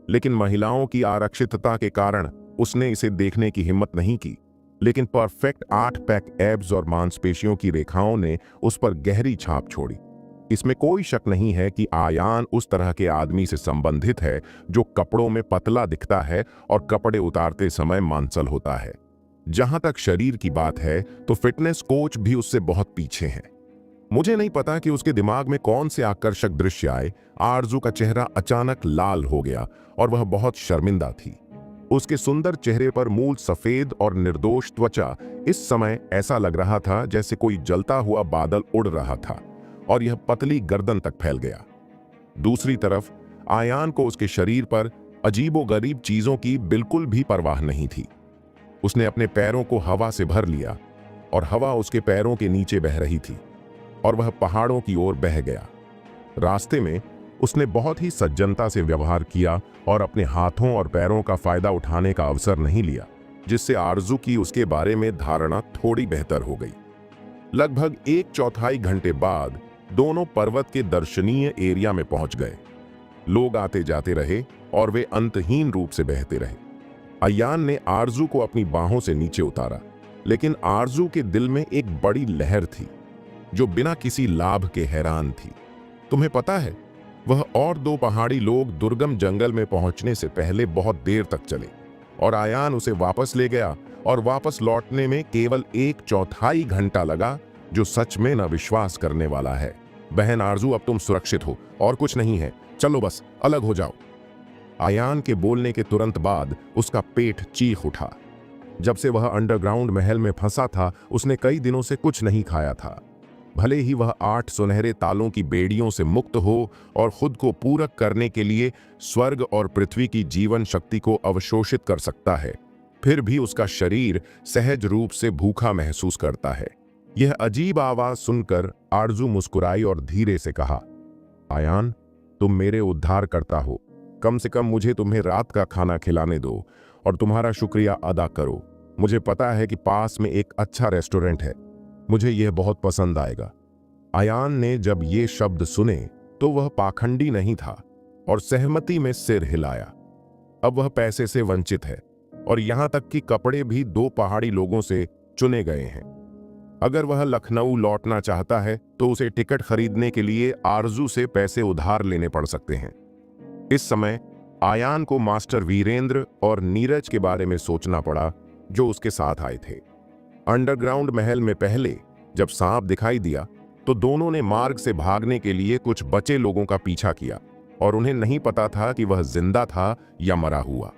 लेकिन महिलाओं की आरक्षितता के कारण उसने इसे देखने की हिम्मत नहीं की। लेकिन परफेक्ट 8 पैक एब्स और मांसपेशियों की रेखाओं ने उस पर गहरी छाप छोड़ी। इसमें कोई शक नहीं है कि आयान उस तरह के आदमी से संबंधित है जो कपड़ों में पतला दिखता है और कपड़े उतारते समय मांसल होता है। जहां तक शरीर की बात है तो फिटनेस कोच भी उससे बहुत पीछे हैं। मुझे नहीं पता कि उसके दिमाग में कौन से आकर्षक दृश्य आए। आरजू का चेहरा अचानक लाल हो गया और वह बहुत शर्मिंदा थी। उसके सुंदर चेहरे पर मूल सफेद और निर्दोष त्वचा इस समय ऐसा लग रहा था जैसे कोई जलता हुआ बादल उड़ रहा था और यह पतली गर्दन तक फैल गया। दूसरी तरफ आयान को उसके शरीर पर अजीबोगरीब चीजों की बिल्कुल भी परवाह नहीं थी। उसने अपने पैरों को हवा से भर लिया और हवा उसके पैरों के नीचे बह रही थी और वह पहाड़ों की ओर बह गया। रास्ते में उसने बहुत ही सज्जनता से व्यवहार किया और अपने हाथों और पैरों का फायदा उठाने का अवसर नहीं लिया, जिससे आरजू की उसके बारे में धारणा थोड़ी बेहतर हो गई। लगभग 1/4 घंटे बाद दोनों पर्वत के दर्शनीय एरिया में पहुंच गए। लोग आते जाते रहे और वे अंतहीन रूप से बहते रहे। आयान ने आरजू को अपनी बाहों से नीचे उतारा, लेकिन आरजू के दिल में एक बड़ी लहर थी जो बिना किसी लाभ के हैरान थी। तुम्हें पता है, वह और दो पहाड़ी लोग दुर्गम जंगल में पहुंचने से पहले बहुत देर तक चले और आयान उसे वापस ले गया और वापस लौटने में केवल 1/4 घंटा लगा, जो सच में न विश्वास करने वाला है। बहन आरजू, अब तुम सुरक्षित हो और कुछ नहीं है, चलो बस अलग हो जाओ। आयान के बोलने के तुरंत बाद उसका पेट चीख उठा। जब से वह अंडरग्राउंड महल में फंसा था, उसने कई दिनों से कुछ नहीं खाया था। भले ही वह 8 सुनहरे तालों की बेड़ियों से मुक्त हो और खुद को पूरक करने के लिए स्वर्ग और पृथ्वी की जीवन शक्ति को अवशोषित कर सकता है, फिर भी उसका शरीर सहज रूप से भूखा महसूस करता है। यह अजीब आवाज सुनकर आरजू मुस्कुराई और धीरे से कहा, आयान, तुम मेरे उद्धार करता हो। कम से कम मुझे तुम्हें रात का खाना खिलाने दो और तुम्हारा शुक्रिया अदा करो। मुझे पता है कि पास में एक अच्छा रेस्टोरेंट है, मुझे यह बहुत पसंद आएगा। आयान ने जब ये शब्द सुने तो वह पाखंडी नहीं था और सहमति में सिर हिलाया। अब वह पैसे से वंचित है और यहां तक कि कपड़े भी 2 पहाड़ी लोगों से चुने गए हैं। अगर वह लखनऊ लौटना चाहता है तो उसे टिकट खरीदने के लिए आरजू से पैसे उधार लेने पड़ सकते हैं। इस समय आयान को मास्टर वीरेंद्र और नीरज के बारे में सोचना पड़ा, जो उसके साथ आए थे। अंडरग्राउंड महल में पहले जब सांप दिखाई दिया तो दोनों ने मार्ग से भागने के लिए कुछ बचे लोगों का पीछा किया और उन्हें नहीं पता था कि वह जिंदा था या मरा हुआ।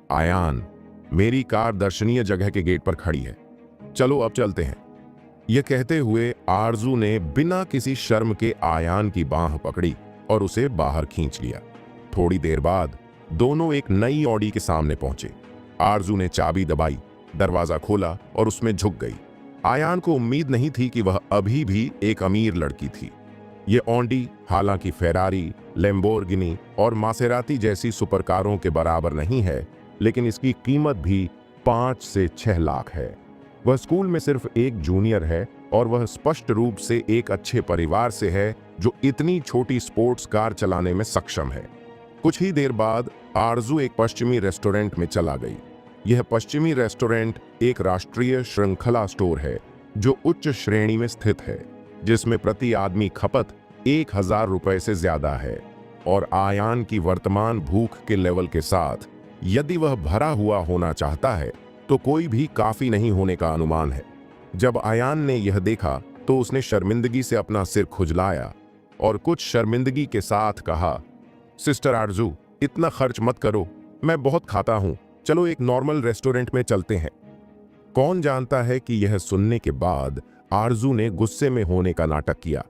आयान, मेरी कार दर्शनीय जगह के गेट पर खड़ी है, चलो अब चलते हैं। यह कहते हुए आरजू ने बिना किसी शर्म के आयान की बांह पकड़ी और उसे बाहर खींच लिया। थोड़ी देर बाद दोनों एक नई ऑडी के सामने पहुंचे। आरजू ने चाबी दबाई, दरवाजा खोला और उसमें झुक गई। आयान को उम्मीद नहीं थी कि वह अभी भी एक अमीर लड़की थी। ये ऑडी हालांकि फेरारी, लैम्बोर्गिनी और मासेराती जैसी सुपरकारों के बराबर नहीं है, लेकिन इसकी कीमत भी 5 से 6 लाख है। वह स्कूल में सिर्फ एक जूनियर है और वह स्पष्ट रूप से एक अच्छे परिवार से है जो इतनी छोटी स्पोर्ट्स कार चलाने में सक्षम है। कुछ ही देर बाद आरजू एक पश्चिमी रेस्टोरेंट में चला गई। यह पश्चिमी रेस्टोरेंट एक राष्ट्रीय श्रृंखला स्टोर है जो उच्च श्रेणी में स्थित है, जिसमें प्रति आदमी खपत 1000 रुपए से ज्यादा है और आयान की वर्तमान भूख के लेवल के साथ यदि वह भरा हुआ होना चाहता है तो कोई भी काफी नहीं होने का अनुमान है। जब आयान ने यह देखा तो उसने शर्मिंदगी से अपना सिर खुजलाया और कुछ शर्मिंदगी के साथ कहा, सिस्टर आरजू, इतना खर्च मत करो, मैं बहुत खाता हूं, चलो एक नॉर्मल रेस्टोरेंट में चलते हैं। कौन जानता है कि यह सुनने के बाद आरजू ने गुस्से में होने का नाटक किया।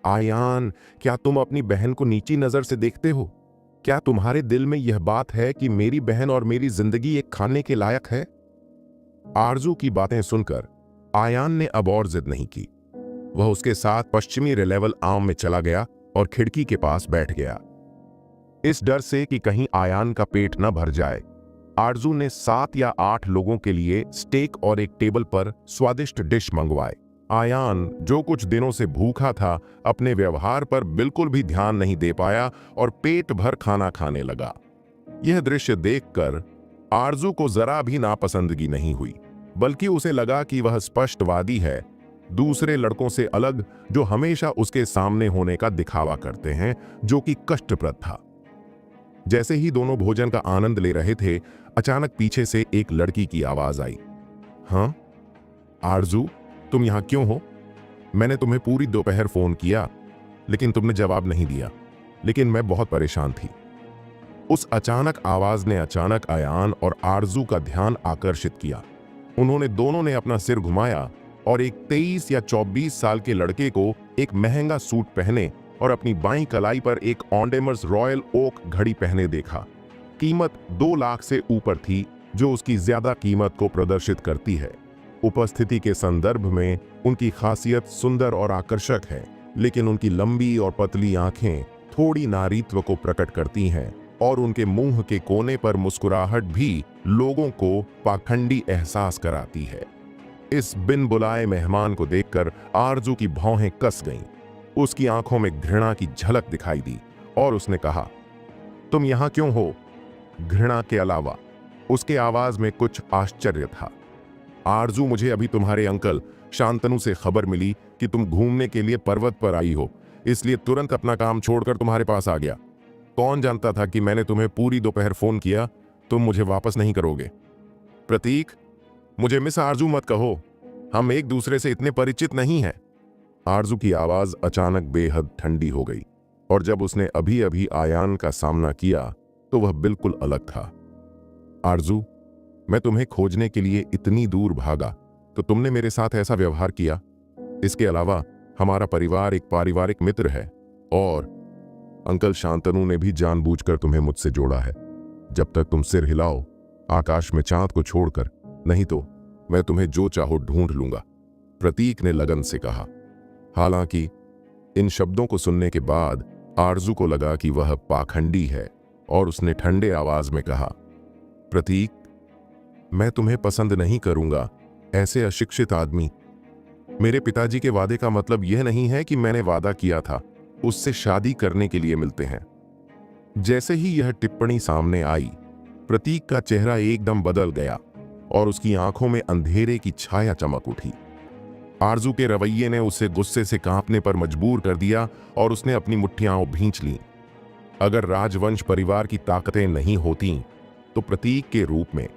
आयान, क्या तुम अपनी बहन को नीची नजर से देखते हो? क्या तुम्हारे दिल में यह बात है कि मेरी बहन और मेरी जिंदगी एक खाने के लायक है? आरजू की बातें सुनकर आयान ने अब और जिद नहीं की। वह उसके साथ पश्चिमी रेलेवल आर्म में चला गया और खिड़की के पास बैठ गया। इस डर से कि कहीं आयान का पेट न भर जाए, आरजू ने 7 या 8 लोगों के लिए स्टेक और एक टेबल पर स्वादिष्ट डिश मंगवाए। आयान, जो कुछ दिनों से भूखा था, अपने व्यवहार पर बिल्कुल भी ध्यान नहीं दे पाया और पेट भर खाना खाने लगा। यह दृश्य देखकर आरजू को जरा भी नापसंदगी नहीं हुई, बल्कि उसे लगा कि वह स्पष्टवादी है, दूसरे लड़कों से अलग जो हमेशा उसके सामने होने का दिखावा करते हैं, जो कि कष्टप्रद था। जैसे ही दोनों भोजन का आनंद ले रहे थे, अचानक पीछे से एक लड़की की आवाज आई। हाँ आरजू, तुम यहां क्यों हो? मैंने तुम्हें पूरी दोपहर फोन किया, लेकिन तुमने जवाब नहीं दिया, लेकिन मैं बहुत परेशान थी। उस अचानक आवाज ने अचानक आयान और आरजू का ध्यान आकर्षित किया। उन्होंने दोनों ने अपना सिर घुमाया और एक 23 या 24 साल के लड़के को एक महंगा सूट पहने और अपनी बाईं कलाई पर एक ऑन्डेमर्स रॉयल ओक घड़ी पहने देखा। कीमत 2 लाख से ऊपर थी, जो उसकी ज्यादा कीमत को प्रदर्शित करती है। उपस्थिति के संदर्भ में उनकी खासियत सुंदर और आकर्षक है, लेकिन उनकी लंबी और पतली आंखें थोड़ी नारीत्व को प्रकट करती हैं और उनके मुंह के कोने पर मुस्कुराहट भी लोगों को पाखंडी एहसास कराती है। इस बिन बुलाए मेहमान को देखकर आरजू की भौहें कस गईं। उसकी आंखों में घृणा की झलक दिखाई दी और उसने कहा, तुम यहां क्यों हो? घृणा के अलावा उसके आवाज में कुछ आश्चर्य था। आरजू, मुझे अभी तुम्हारे अंकल शांतनु से खबर मिली कि तुम घूमने के लिए पर्वत पर आई हो, इसलिए तुरंत अपना काम छोड़कर तुम्हारे पास आ गया। कौन जानता था कि मैंने तुम्हें पूरी दोपहर फोन किया, तुम मुझे वापस नहीं करोगे। प्रतीक, मुझे मिस आरजू मत कहो, हम एक दूसरे से इतने परिचित नहीं हैं। आरजू की आवाज अचानक बेहद ठंडी हो गई और जब उसने अभी अभी आयान का सामना किया तो वह बिल्कुल अलग था। आरजू, मैं तुम्हें खोजने के लिए इतनी दूर भागा तो तुमने मेरे साथ ऐसा व्यवहार किया। इसके अलावा हमारा परिवार एक पारिवारिक मित्र है और अंकल शांतनु ने भी जानबूझकर तुम्हें मुझसे जोड़ा है। जब तक तुम सिर हिलाओ आकाश में चांद को छोड़कर, नहीं तो मैं तुम्हें जो चाहो ढूंढ लूंगा, प्रतीक ने लगन से कहा। हालांकि इन शब्दों को सुनने के बाद आरजू को लगा कि वह पाखंडी है और उसने ठंडे आवाज में कहा, प्रतीक, मैं तुम्हें पसंद नहीं करूंगा, ऐसे अशिक्षित आदमी। मेरे पिताजी के वादे का मतलब यह नहीं है कि मैंने वादा किया था उससे शादी करने के लिए मिलते हैं। जैसे ही यह टिप्पणी सामने आई, प्रतीक का चेहरा एकदम बदल गया और उसकी आंखों में अंधेरे की छाया चमक उठी। आरजू के रवैये ने उसे गुस्से से कांपने पर मजबूर कर दिया और उसने अपनी मुट्ठियां भींच लीं। अगर राजवंश परिवार की ताकतें नहीं होती तो प्रतीक के रूप में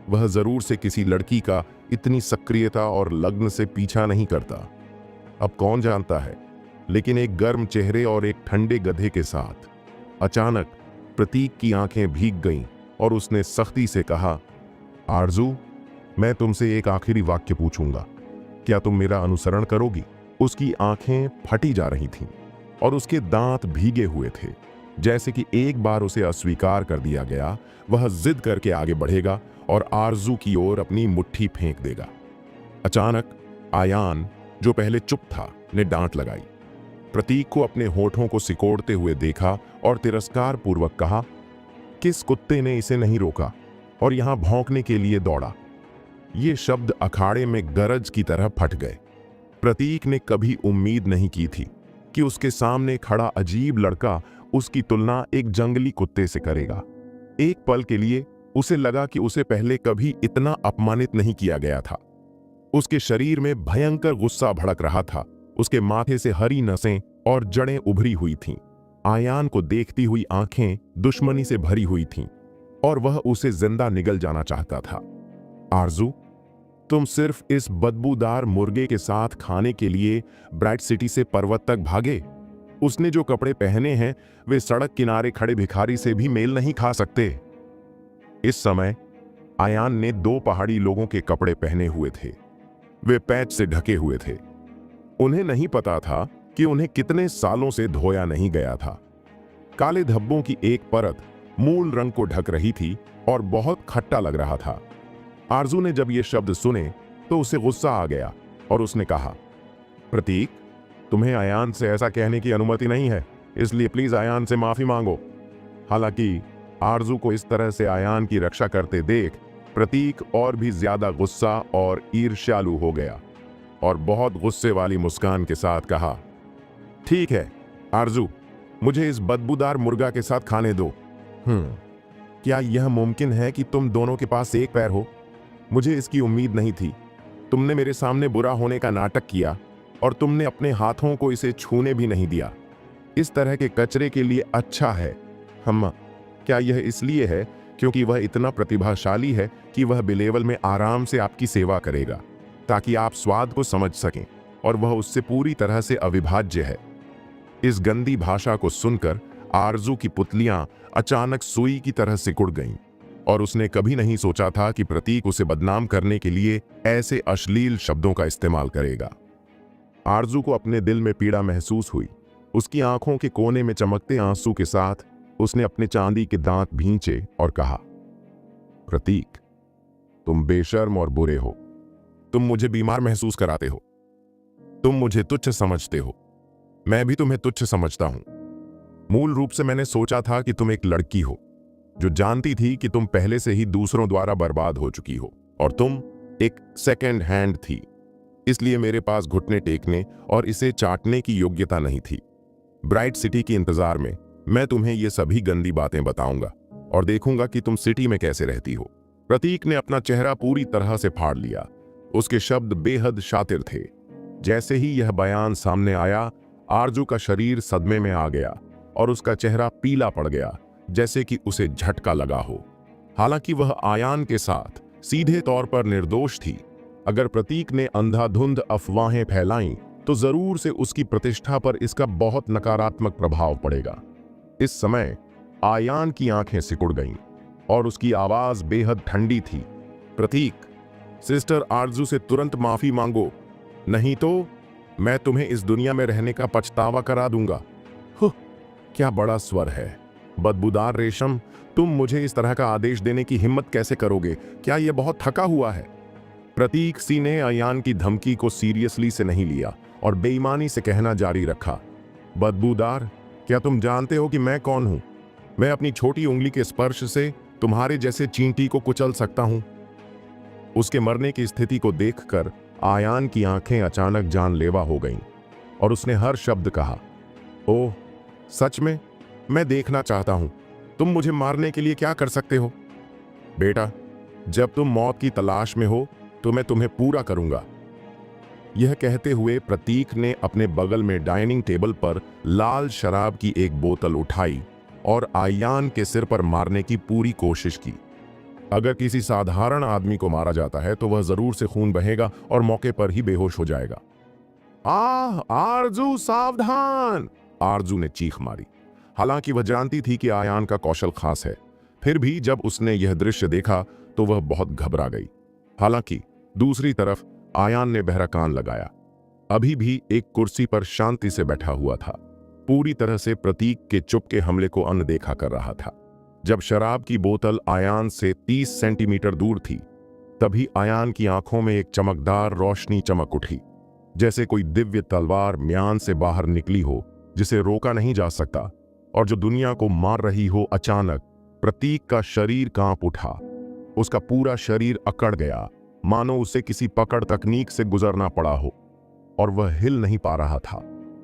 वह जरूर से किसी लड़की का इतनी सक्रियता और लग्न से पीछा नहीं करता। अब कौन जानता है, लेकिन एक गर्म चेहरे और एक ठंडे गधे के साथ अचानक प्रतीक की आंखें भीग गईं और उसने सख्ती से कहा, आरजू, मैं तुमसे एक आखिरी वाक्य पूछूंगा, क्या तुम मेरा अनुसरण करोगी? उसकी आंखें फटी जा रही थीं और उसके दांत भीगे हुए थे, जैसे कि एक बार उसे अस्वीकार कर दिया गया, वह जिद करके आगे बढ़ेगा और आरजू की ओर अपनी मुट्ठी फेंक देगा। अचानक आयान, जो पहले चुप था, ने डांट लगाई। प्रतीक को अपने होठों को सिकोड़ते हुए देखा और तिरस्कार पूर्वक कहा, किस कुत्ते ने इसे नहीं रोका और यहां भौंकने के लिए दौड़ा? ये शब्द अखाड़े में गरज की तरह फट गए। प्रतीक ने कभी उम्मीद नहीं की थी कि उसके सामने खड़ा अजीब लड़का उसकी तुलना एक जंगली कुत्ते से करेगा। एक पल के लिए उसे लगा कि उसे पहले कभी इतना अपमानित नहीं किया गया था। उसके शरीर में भयंकर गुस्सा भड़क रहा था। उसके माथे से हरी नसें और जड़ें उभरी हुई थीं। आयान को देखती हुई आंखें दुश्मनी से भरी हुई थीं और वह उसे जिंदा निगल जाना चाहता था। आरजू, तुम सिर्फ इस बदबूदार मुर्गे के साथ खाने के लिए ब्राइट सिटी से पर्वत तक भागे? उसने जो कपड़े पहने हैं वे सड़क किनारे खड़े भिखारी से भी मेल नहीं खा सकते। इस समय आयान ने दो पहाड़ी लोगों के कपड़े पहने हुए थे। वे पैच से ढके हुए थे। उन्हें नहीं पता था कि उन्हें कितने सालों से धोया नहीं गया था। काले धब्बों की एक परत मूल रंग को ढक रही थी और बहुत खट्टा लग रहा था। आरजू ने जब ये शब्द सुने तो उसे गुस्सा आ गया और उसने कहा, प्रतीक, तुम्हें आयान से ऐसा कहने की अनुमति नहीं है, इसलिए प्लीज आयान से माफी मांगो। हालांकि आरजू को इस तरह से आयान की रक्षा करते देख प्रतीक और भी ज्यादा गुस्सा और ईर्ष्यालु हो गया और बहुत गुस्से वाली मुस्कान के साथ कहा, ठीक है आरजू, मुझे इस बदबूदार मुर्गा के साथ खाने दो। क्या यह मुमकिन है कि तुम दोनों के पास एक पैर हो? मुझे इसकी उम्मीद नहीं थी। तुमने मेरे सामने बुरा होने का नाटक किया और तुमने अपने हाथों को इसे छूने भी नहीं दिया। इस तरह के कचरे के लिए अच्छा है। क्या यह इसलिए है क्योंकि वह इतना प्रतिभाशाली है कि वह बिलेवल में आराम से आपकी सेवा करेगा ताकि आप स्वाद को समझ सकें और वह उससे पूरी तरह से अविभाज्य है। इस गंदी भाषा को सुनकर आरजू की पुतलियां अचानक सुई की तरह सिकुड़ गईं और उसने कभी नहीं सोचा था कि प्रतीक उसे बदनाम करने के लिए ऐसे अश्लील शब्दों का इस्तेमाल करेगा। आरजू को अपने दिल में पीड़ा महसूस हुई। उसकी आंखों के कोने में चमकते आंसू के साथ उसने अपने चांदी के दांत भींचे और कहा, प्रतीक, तुम बेशर्म और बुरे हो। तुम मुझे बीमार महसूस कराते हो। तुम मुझे तुच्छ समझते हो। मैं भी तुम्हें तुच्छ समझता हूं। मूल रूप से मैंने सोचा था कि तुम एक लड़की हो जो जानती थी कि तुम पहले से ही दूसरों द्वारा बर्बाद हो चुकी हो और तुम एक सेकेंड हैंड थी। इसलिए मेरे पास घुटने टेकने और इसे चाटने की योग्यता नहीं थी। ब्राइट सिटी के इंतजार में मैं तुम्हें ये सभी गंदी बातें बताऊंगा और देखूंगा कि तुम सिटी में कैसे रहती हो। प्रतीक ने अपना चेहरा पूरी तरह से फाड़ लिया। उसके शब्द बेहद शातिर थे। जैसे ही यह बयान सामने आया, आरजू का शरीर सदमे में आ गया और उसका चेहरा पीला पड़ गया, जैसे कि उसे झटका लगा हो। हालांकि वह आयान के साथ सीधे तौर पर निर्दोष थी। अगर प्रतीक ने अंधाधुंध अफवाहें फैलाईं तो जरूर से उसकी प्रतिष्ठा पर इसका बहुत नकारात्मक प्रभाव पड़ेगा। इस समय आयान की आंखें सिकुड़ गईं और उसकी आवाज बेहद ठंडी थी। प्रतीक, सिस्टर आरजू से तुरंत माफी मांगो, नहीं तो मैं तुम्हें इस दुनिया में रहने का पछतावा करा दूंगा। क्या बड़ा स्वर है। बदबूदार रेशम, तुम मुझे इस तरह का आदेश देने की हिम्मत कैसे करोगे? क्या यह बहुत थका हुआ है? प्रतीक सी ने आयान की धमकी को सीरियसली से नहीं लिया और बेईमानी से कहना जारी रखा, बदबूदार, क्या तुम जानते हो कि मैं कौन हूं? मैं अपनी छोटी उंगली के स्पर्श से तुम्हारे जैसे चींटी को कुचल सकता हूं। उसके मरने की स्थिति को देखकर आयान की आंखें अचानक जानलेवा हो गईं और उसने हर शब्द कहा, ओह सच में? मैं देखना चाहता हूं तुम मुझे मारने के लिए क्या कर सकते हो। बेटा, जब तुम मौत की तलाश में हो तो मैं तुम्हें पूरा करूंगा। यह कहते हुए प्रतीक ने अपने बगल में डाइनिंग टेबल पर लाल शराब की एक बोतल उठाई और आयान के सिर पर मारने की पूरी कोशिश की। अगर किसी साधारण आदमी को मारा जाता है तो वह जरूर से खून बहेगा और मौके पर ही बेहोश हो जाएगा। आह आरजू सावधान! आरजू ने चीख मारी। हालांकि वह जानती थी कि आयान का कौशल खास है, फिर भी जब उसने यह दृश्य देखा तो वह बहुत घबरा गई। हालांकि दूसरी तरफ आयान ने बहरा कान लगाया। अभी भी एक कुर्सी पर शांति से बैठा हुआ था, पूरी तरह से प्रतीक के चुपके हमले को अनदेखा कर रहा था। जब शराब की बोतल आयान से 30 सेंटीमीटर दूर थी, तभी आयान की आंखों में एक चमकदार रोशनी चमक उठी, जैसे कोई दिव्य तलवार म्यान से बाहर निकली हो, जिसे रोका नहीं जा सकता और जो दुनिया को मार रही हो। अचानक प्रतीक का शरीर कांप उठा। उसका पूरा शरीर अकड़ गया, मानो उसे किसी पकड़ तकनीक से गुजरना पड़ा हो, और वह हिल नहीं पा रहा था।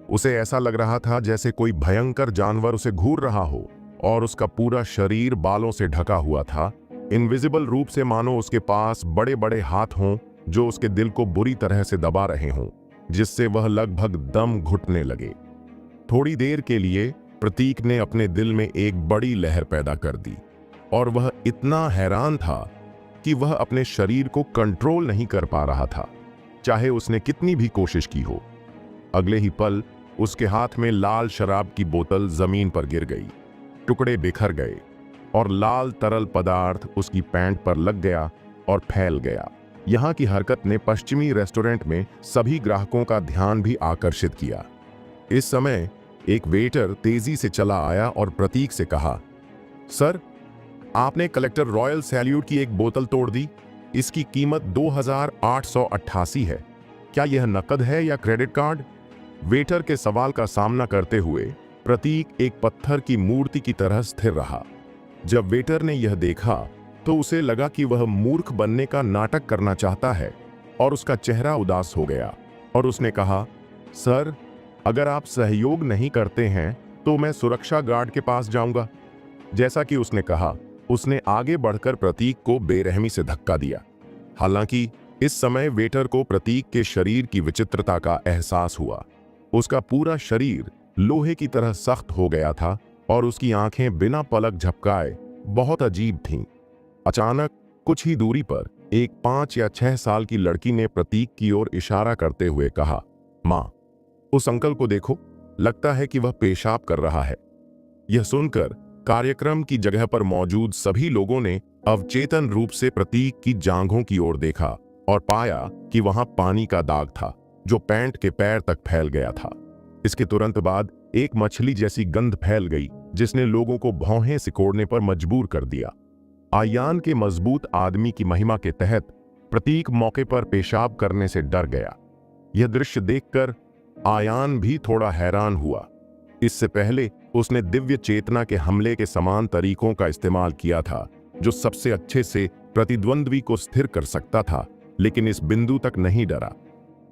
उसे ऐसा लग रहा था जैसे कोई भयंकर जानवर उसे घूर रहा हो, और उसका पूरा शरीर बालों से ढका हुआ था, इनविजिबल रूप से, मानो उसके पास बड़े बड़े हाथ हों जो उसके दिल को बुरी तरह से दबा रहे हों, जिससे वह लगभग दम घुटने लगे। थोड़ी देर के लिए प्रतीक ने अपने दिल में एक बड़ी लहर पैदा कर दी, और वह इतना हैरान था कि वह अपने शरीर को कंट्रोल नहीं कर पा रहा था, चाहे उसने कितनी भी कोशिश की हो। अगले ही पल उसके हाथ में लाल शराब की बोतल जमीन पर गिर गई, टुकड़े बिखर गए और लाल तरल पदार्थ उसकी पैंट पर लग गया और फैल गया। यहाँ की हरकत ने पश्चिमी रेस्टोरेंट में सभी ग्राहकों का ध्यान भी आकर्षित किया। इस समय एक वेटर तेजी से चला आया और प्रतीक से कहा, सर, आपने कलेक्टर रॉयल सैल्यूट की एक बोतल तोड़ दी। इसकी कीमत 2888 है। क्या यह नकद है या क्रेडिट कार्ड? वेटर के सवाल का सामना करते हुए प्रतीक एक पत्थर की मूर्ति की तरह स्थिर रहा। जब वेटर ने यह देखा तो उसे लगा कि वह मूर्ख बनने का नाटक करना चाहता है, और उसका चेहरा उदास हो गया और उसने कहा, सर, अगर आप सहयोग नहीं करते हैं तो मैं सुरक्षा गार्ड के पास जाऊंगा। जैसा कि उसने कहा, उसने आगे बढ़कर प्रतीक को बेरहमी से धक्का दिया। हालांकि इस समय वेटर को प्रतीक के शरीर की विचित्रता का एहसास हुआ। उसका पूरा शरीर लोहे की तरह सख्त हो गया था और उसकी आंखें बिना पलक झपकाए बहुत अजीब थीं। अचानक कुछ ही दूरी पर एक 5 या 6 साल की लड़की ने प्रतीक की ओर इशारा करते हुए कहा, मां, उस अंकल को देखो, लगता है कि वह पेशाब कर रहा है। यह सुनकर कार्यक्रम की जगह पर मौजूद सभी लोगों ने अवचेतन रूप से प्रतीक की जांघों की ओर देखा और पाया कि वहां पानी का दाग था जो पैंट के पैर तक फैल गया था। इसके तुरंत बाद एक मछली जैसी गंध फैल गई, जिसने लोगों को भौहें सिकोड़ने पर मजबूर कर दिया। आयान के मजबूत आदमी की महिमा के तहत प्रतीक मौके पर पेशाब करने से डर गया। यह दृश्य देखकर आयान भी थोड़ा हैरान हुआ। इससे पहले उसने दिव्य चेतना के हमले के समान तरीकों का इस्तेमाल किया था, जो सबसे अच्छे से प्रतिद्वंद्वी को स्थिर कर सकता था, लेकिन इस बिंदु तक नहीं डरा।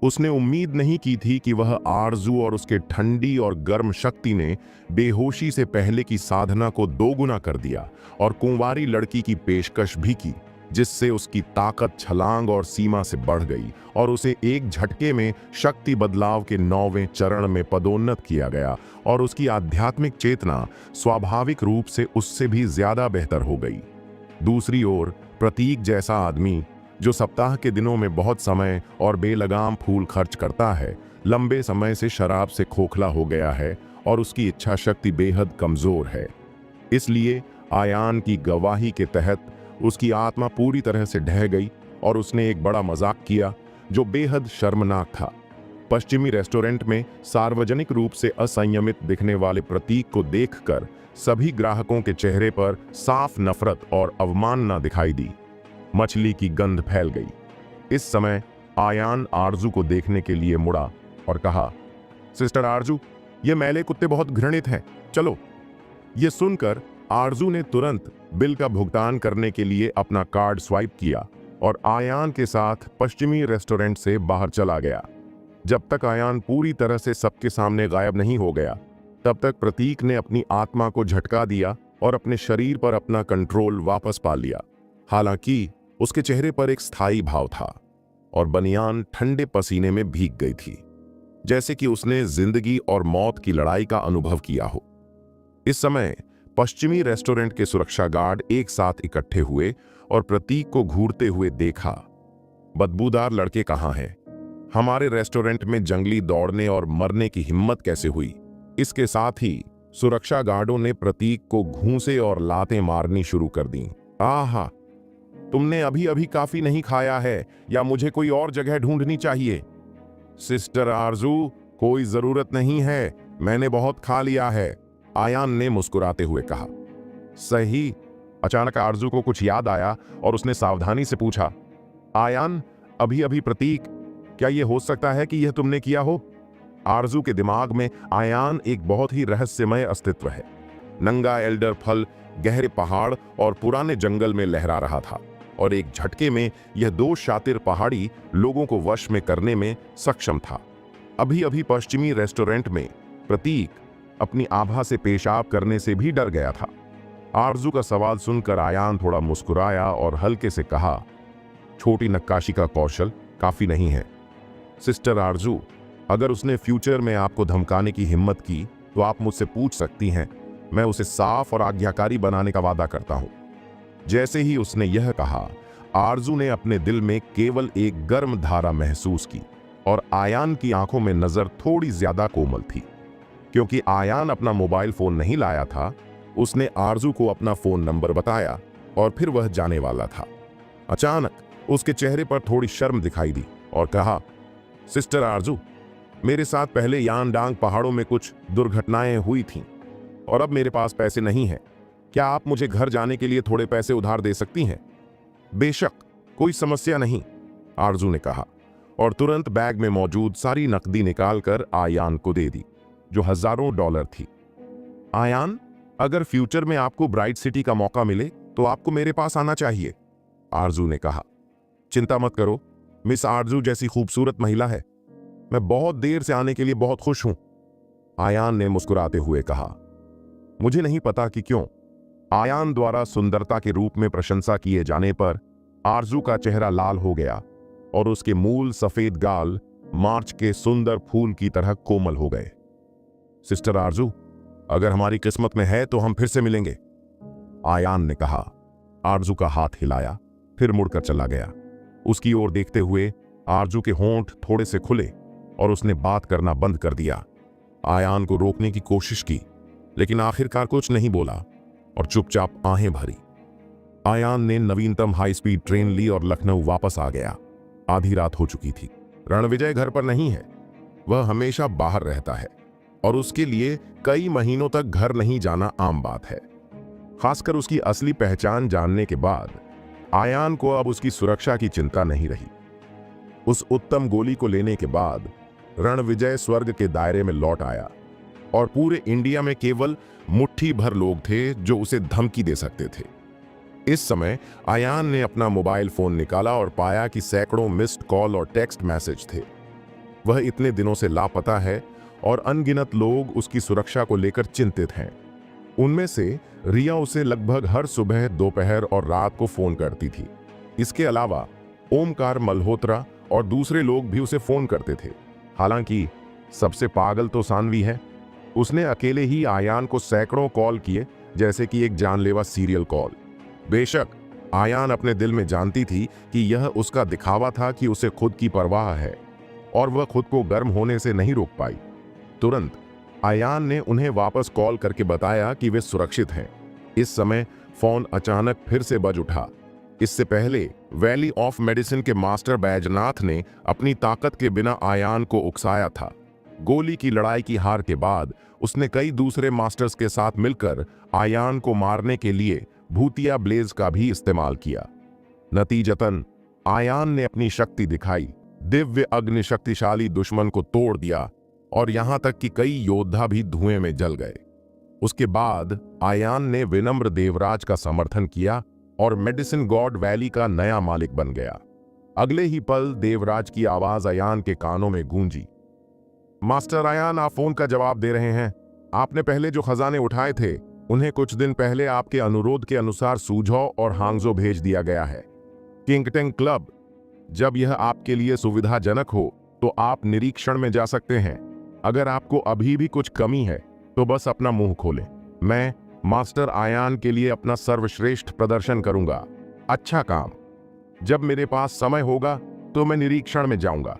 उसने उम्मीद नहीं की थी कि वह आरजू और उसके ठंडी और गर्म शक्ति ने बेहोशी से पहले की साधना को दोगुना कर दिया और कुंवारी लड़की की पेशकश भी की, जिससे उसकी ताकत छलांग और सीमा से बढ़ गई और उसे एक झटके में शक्ति बदलाव के 9वें चरण में पदोन्नत किया गया और उसकी आध्यात्मिक चेतना स्वाभाविक रूप से उससे भी ज्यादा बेहतर हो गई। दूसरी ओर प्रतीक जैसा आदमी, जो सप्ताह के दिनों में बहुत समय और बेलगाम फूल खर्च करता है, लंबे समय से शराब से खोखला हो गया है और उसकी इच्छा शक्ति बेहद कमजोर है। इसलिए आयान की गवाही के तहत उसकी आत्मा पूरी तरह से ढह गई और उसने एक बड़ा मजाक किया जो बेहद शर्मनाक था। पश्चिमी रेस्टोरेंट में सार्वजनिक रूप से असंयमित दिखने वाले प्रतीक को देखकर सभी ग्राहकों के चेहरे पर साफ नफरत और अवमानना दिखाई दी। मछली की गंध फैल गई। इस समय आयान आरजू को देखने के लिए मुड़ा और कहा, सिस्टर आरजू, ये मैले कुत्ते बहुत घृणित हैं, चलो। ये सुनकर आरजू ने तुरंत बिल का भुगतान करने के लिए अपना कार्ड स्वाइप किया और आयान के साथ पश्चिमी रेस्टोरेंट से बाहर चला गया। जब तक आयान पूरी तरह से सबके सामने गायब नहीं हो गया, तब तक प्रतीक ने अपनी आत्मा को झटका दिया और अपने शरीर पर अपना कंट्रोल वापस पा लिया। हालांकि उसके चेहरे पर एक स्थायी भाव था और बनियान ठंडे पसीने में भीग गई थी, जैसे कि उसने जिंदगी और मौत की लड़ाई का अनुभव किया हो। इस समय पश्चिमी रेस्टोरेंट के सुरक्षा गार्ड एक साथ इकट्ठे हुए और प्रतीक को घूरते हुए देखा। बदबूदार लड़के कहाँ हैं? हमारे रेस्टोरेंट में जंगली दौड़ने और मरने की हिम्मत कैसे हुई? इसके साथ ही सुरक्षा गार्डों ने प्रतीक को घूंसे और लातें मारनी शुरू कर दी। आहा, तुमने अभी अभी काफी नहीं खाया है या मुझे कोई और जगह ढूंढनी चाहिए? सिस्टर आरजू, कोई जरूरत नहीं है, मैंने बहुत खा लिया है, आयान ने मुस्कुराते हुए कहा। सही। अचानक आरजू को कुछ याद आया और उसने सावधानी से पूछा, आयान, अभी अभी प्रतीक, क्या यह हो सकता है कि यह तुमने किया हो? आरजू के दिमाग में आयान एक बहुत ही रहस्यमय अस्तित्व है। नंगा एल्डर फल गहरे पहाड़ और पुराने जंगल में लहरा रहा था और एक झटके में यह दो शातिर पहाड़ी लोगों को वश में करने में सक्षम था। अभी अभी पश्चिमी रेस्टोरेंट में प्रतीक अपनी आभा से पेशाब करने से भी डर गया था। आरजू का सवाल सुनकर आयान थोड़ा मुस्कुराया और हल्के से कहा, छोटी नक्काशी का कौशल काफी नहीं है। सिस्टर आरजू, अगर उसने फ्यूचर में आपको धमकाने की हिम्मत की तो आप मुझसे पूछ सकती हैं, मैं उसे साफ और आज्ञाकारी बनाने का वादा करता हूं। जैसे ही उसने यह कहा, आरजू ने अपने दिल में केवल एक गर्म धारा महसूस की और आयान की आंखों में नजर थोड़ी ज्यादा कोमल थी। क्योंकि आयान अपना मोबाइल फोन नहीं लाया था, उसने आरजू को अपना फोन नंबर बताया और फिर वह जाने वाला था। अचानक उसके चेहरे पर थोड़ी शर्म दिखाई दी और कहा, सिस्टर आरजू, मेरे साथ पहले यानडांग पहाड़ों में कुछ दुर्घटनाएं हुई थीं और अब मेरे पास पैसे नहीं हैं। क्या आप मुझे घर जाने के लिए थोड़े पैसे उधार दे सकती हैं? बेशक, कोई समस्या नहीं, आरजू ने कहा और तुरंत बैग में मौजूद सारी नकदी निकालकर आयान को दे दी, जो हजारों डॉलर थी। आयान, अगर फ्यूचर में आपको ब्राइट सिटी का मौका मिले तो आपको मेरे पास आना चाहिए, आरजू ने कहा। चिंता मत करो, मिस आरजू जैसी खूबसूरत महिला है, मैं बहुत देर से आने के लिए बहुत खुश हूं, आयान ने मुस्कुराते हुए कहा। मुझे नहीं पता कि क्यों आयान द्वारा सुंदरता के रूप में प्रशंसा किए जाने पर आरजू का चेहरा लाल हो गया और उसके मूल सफेद गाल मार्च के सुंदर फूल की तरह कोमल हो गए। सिस्टर आरजू, अगर हमारी किस्मत में है तो हम फिर से मिलेंगे, आयान ने कहा। आरजू का हाथ हिलाया, फिर मुड़कर चला गया। उसकी ओर देखते हुए आरजू के होंठ थोड़े से खुले और उसने बात करना बंद कर दिया। आयान को रोकने की कोशिश की, लेकिन आखिरकार कुछ नहीं बोला और चुपचाप आहें भरी। आयान ने नवीनतम हाई स्पीड ट्रेन ली और लखनऊ वापस आ गया। आधी रात हो चुकी थी। रणविजय घर पर नहीं है, वह हमेशा बाहर रहता है और उसके लिए कई महीनों तक घर नहीं जाना आम बात है। खासकर उसकी असली पहचान जानने के बाद आयान को अब उसकी सुरक्षा की चिंता नहीं रही। उस उत्तम गोली को लेने के बाद रणविजय स्वर्ग के दायरे में लौट आया और पूरे इंडिया में केवल मुट्ठी भर लोग थे जो उसे धमकी दे सकते थे। इस समय आयान ने अपना मोबाइल फोन निकाला और पाया कि सैकड़ों मिस्ड कॉल और टेक्स्ट मैसेज थे। वह इतने दिनों से लापता है और अनगिनत लोग उसकी सुरक्षा को लेकर चिंतित हैं। उनमें से रिया उसे लगभग हर सुबह, दोपहर और रात को फोन करती थी। इसके अलावा ओमकार मल्होत्रा और दूसरे लोग भी उसे फोन करते थे। हालांकि सबसे पागल तो सानवी है। उसने अकेले ही आयान को सैकड़ों कॉल किए, जैसे कि एक जानलेवा सीरियल कॉल। बेशक आयान अपने दिल में जानती थी कि यह उसका दिखावा था कि उसे खुद की परवाह है और वह खुद को गर्म होने से नहीं रोक पाई। तुरंत आयान ने उन्हें वापस कॉल करके बताया कि वे सुरक्षित हैं। इस समय फोन अचानक फिर से बज उठा। इससे पहले वैली ऑफ मेडिसिन के मास्टर बैजनाथ ने अपनी ताकत के बिना आयान को उकसाया था। गोली की लड़ाई की हार के बाद उसने कई दूसरे मास्टर्स के साथ मिलकर आयान को मारने के लिए भूतिया ब्लेज का भी इस्तेमाल किया। नतीजतन आयान ने अपनी शक्ति दिखाई, दिव्य अग्नि शक्तिशाली दुश्मन को तोड़ दिया और यहां तक कि कई योद्धा भी धुएं में जल गए। उसके बाद आयान ने विनम्र देवराज का समर्थन किया और मेडिसिन गॉड वैली का नया मालिक बन गया। अगले ही पल देवराज की आवाज आयान के कानों में गूंजी। मास्टर आयान, आप फोन का जवाब दे रहे हैं। आपने पहले जो खजाने उठाए थे उन्हें कुछ दिन पहले आपके अनुरोध के अनुसार सूझो और हांगजो भेज दिया गया है। किंगटेंग क्लब, जब यह आपके लिए सुविधाजनक हो तो आप निरीक्षण में जा सकते हैं। अगर आपको अभी भी कुछ कमी है तो बस अपना मुंह खोलें। मैं मास्टर आयान के लिए अपना सर्वश्रेष्ठ प्रदर्शन करूंगा। अच्छा काम। जब मेरे पास समय होगा तो मैं निरीक्षण में जाऊंगा।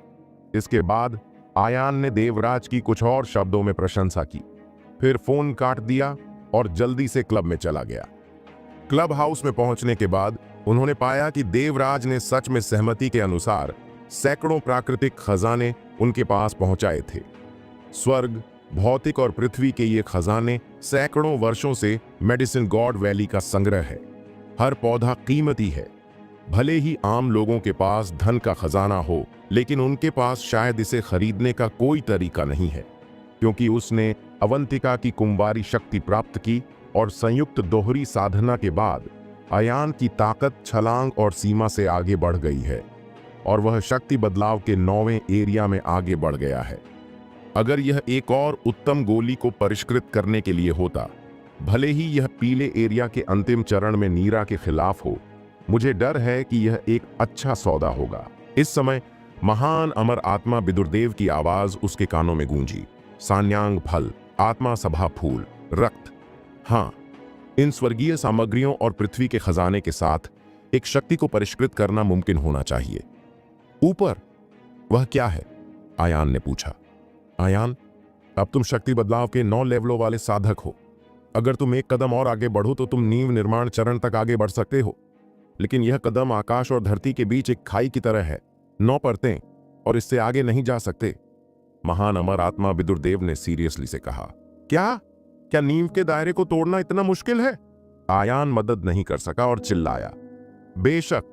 इसके बाद आयान ने देवराज की कुछ और शब्दों में प्रशंसा की, फिर फोन काट दिया और जल्दी से क्लब में चला गया। क्लब हाउस में पहुंचने के बाद उन्होंने पाया कि देवराज ने सच में सहमति के अनुसार सैकड़ों प्राकृतिक खजाने उनके पास पहुंचाए थे। स्वर्ग, भौतिक और पृथ्वी के ये खजाने सैकड़ों वर्षों से मेडिसिन गॉड वैली का संग्रह है। हर पौधा कीमती है। भले ही आम लोगों के पास धन का खजाना हो, लेकिन उनके पास शायद इसे खरीदने का कोई तरीका नहीं है, क्योंकि उसने अवंतिका की कुंवारी शक्ति प्राप्त की और संयुक्त दोहरी साधना के बाद आयान की ताकत छलांग और सीमा से आगे बढ़ गई है और वह शक्ति बदलाव के 9वें एरिया में आगे बढ़ गया है। अगर यह एक और उत्तम गोली को परिष्कृत करने के लिए होता, भले ही यह पीले एरिया के अंतिम चरण में नीरा के खिलाफ हो, मुझे डर है कि यह एक अच्छा सौदा होगा। इस समय महान अमर आत्मा विदुरदेव की आवाज उसके कानों में गूंजी। सान्यांग फल, आत्मा सभा फूल, रक्त। हाँ, इन स्वर्गीय सामग्रियों और पृथ्वी के खजाने के साथ एक शक्ति को परिष्कृत करना मुमकिन होना चाहिए। ऊपर वह क्या है? आयान ने पूछा। आयान, अब तुम शक्ति बदलाव के 9 लेवलों वाले साधक हो। अगर तुम एक कदम और आगे बढ़ो तो तुम नींव निर्माण चरण तक आगे बढ़ सकते हो, लेकिन यह कदम आकाश और धरती के बीच एक खाई की तरह है। 9 परतें, और इससे आगे नहीं जा सकते। महान अमर आत्मा विदुरदेव ने सीरियसली से कहा। क्या नींव के दायरे को तोड़ना इतना मुश्किल है? आयान मदद नहीं कर सका और चिल्लाया। बेशक,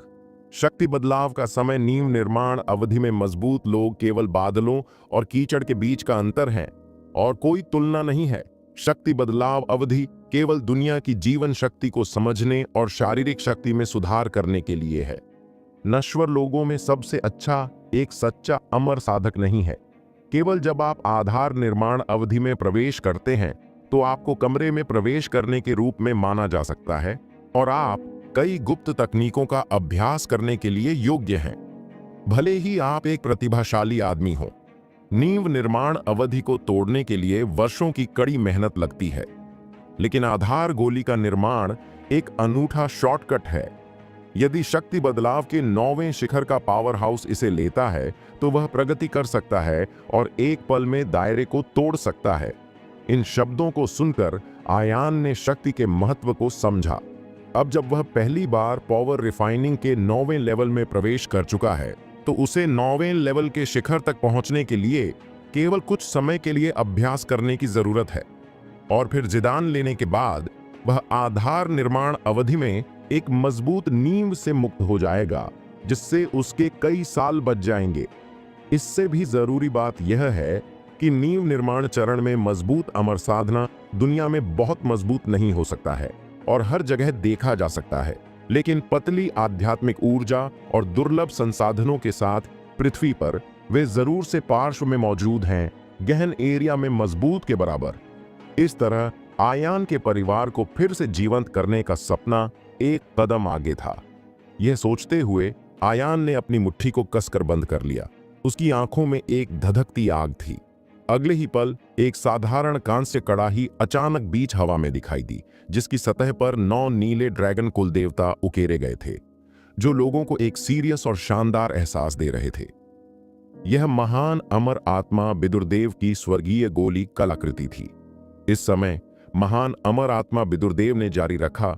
शक्ति बदलाव का समय नींव निर्माण अवधि में मजबूत लोग केवल बादलों और कीचड़ के बीच का अंतर है और कोई तुलना नहीं है। शक्ति बदलाव अवधि केवल दुनिया की जीवन शक्ति को समझने और शारीरिक शक्ति में सुधार करने के लिए है। नश्वर लोगों में सबसे अच्छा एक सच्चा अमर साधक नहीं है। केवल जब आप आधार निर्माण अवधि में प्रवेश करते हैं तो आपको कमरे में प्रवेश करने के रूप में माना जा सकता है और आप कई गुप्त तकनीकों का अभ्यास करने के लिए योग्य हैं। भले ही आप एक प्रतिभाशाली आदमी हो, नींव निर्माण अवधि को तोड़ने के लिए वर्षों की कड़ी मेहनत लगती है, लेकिन आधार गोली का निर्माण एक अनूठा शॉर्टकट है। यदि शक्ति बदलाव के 9वें शिखर का पावर हाउस इसे लेता है तो वह प्रगति कर सकता है और एक पल में दायरे को तोड़ सकता है। इन शब्दों को सुनकर आयान ने शक्ति के महत्व को समझा। अब जब वह पहली बार पावर रिफाइनिंग के 9वें लेवल में प्रवेश कर चुका है तो उसे 9वें लेवल के शिखर तक पहुंचने के लिए केवल कुछ समय के लिए अभ्यास करने की जरूरत है और फिर जिदान लेने के बाद वह आधार निर्माण अवधि में एक मजबूत नींव से मुक्त हो जाएगा, जिससे उसके कई साल बच जाएंगे। इससे भी जरूरी बात यह है कि नींव निर्माण चरण में मजबूत अमर साधना दुनिया में बहुत मजबूत नहीं हो सकता है और हर जगह देखा जा सकता है, लेकिन पतली आध्यात्मिक ऊर्जा और दुर्लभ संसाधनों के साथ पृथ्वी पर वे जरूर से पार्श्व में मौजूद हैं, गहन एरिया में मजबूत के बराबर। इस तरह आयान के परिवार को फिर से जीवंत करने का सपना एक कदम आगे था। यह सोचते हुए आयान ने अपनी मुट्ठी को कसकर बंद कर लिया। उसकी आंखों में एक धधकती आग थी। अगले ही पल एक साधारण कांस्य कड़ाही अचानक बीच हवा में दिखाई दी, जिसकी सतह पर 9 नीले ड्रैगन कुल देवता उकेरे गए थे, जो लोगों को एक सीरियस और शानदार एहसास दे रहे थे। यह महान अमर आत्मा विदुरदेव की स्वर्गीय गोली कलाकृति थी। इस समय महान अमर आत्मा विदुरदेव ने जारी रखा,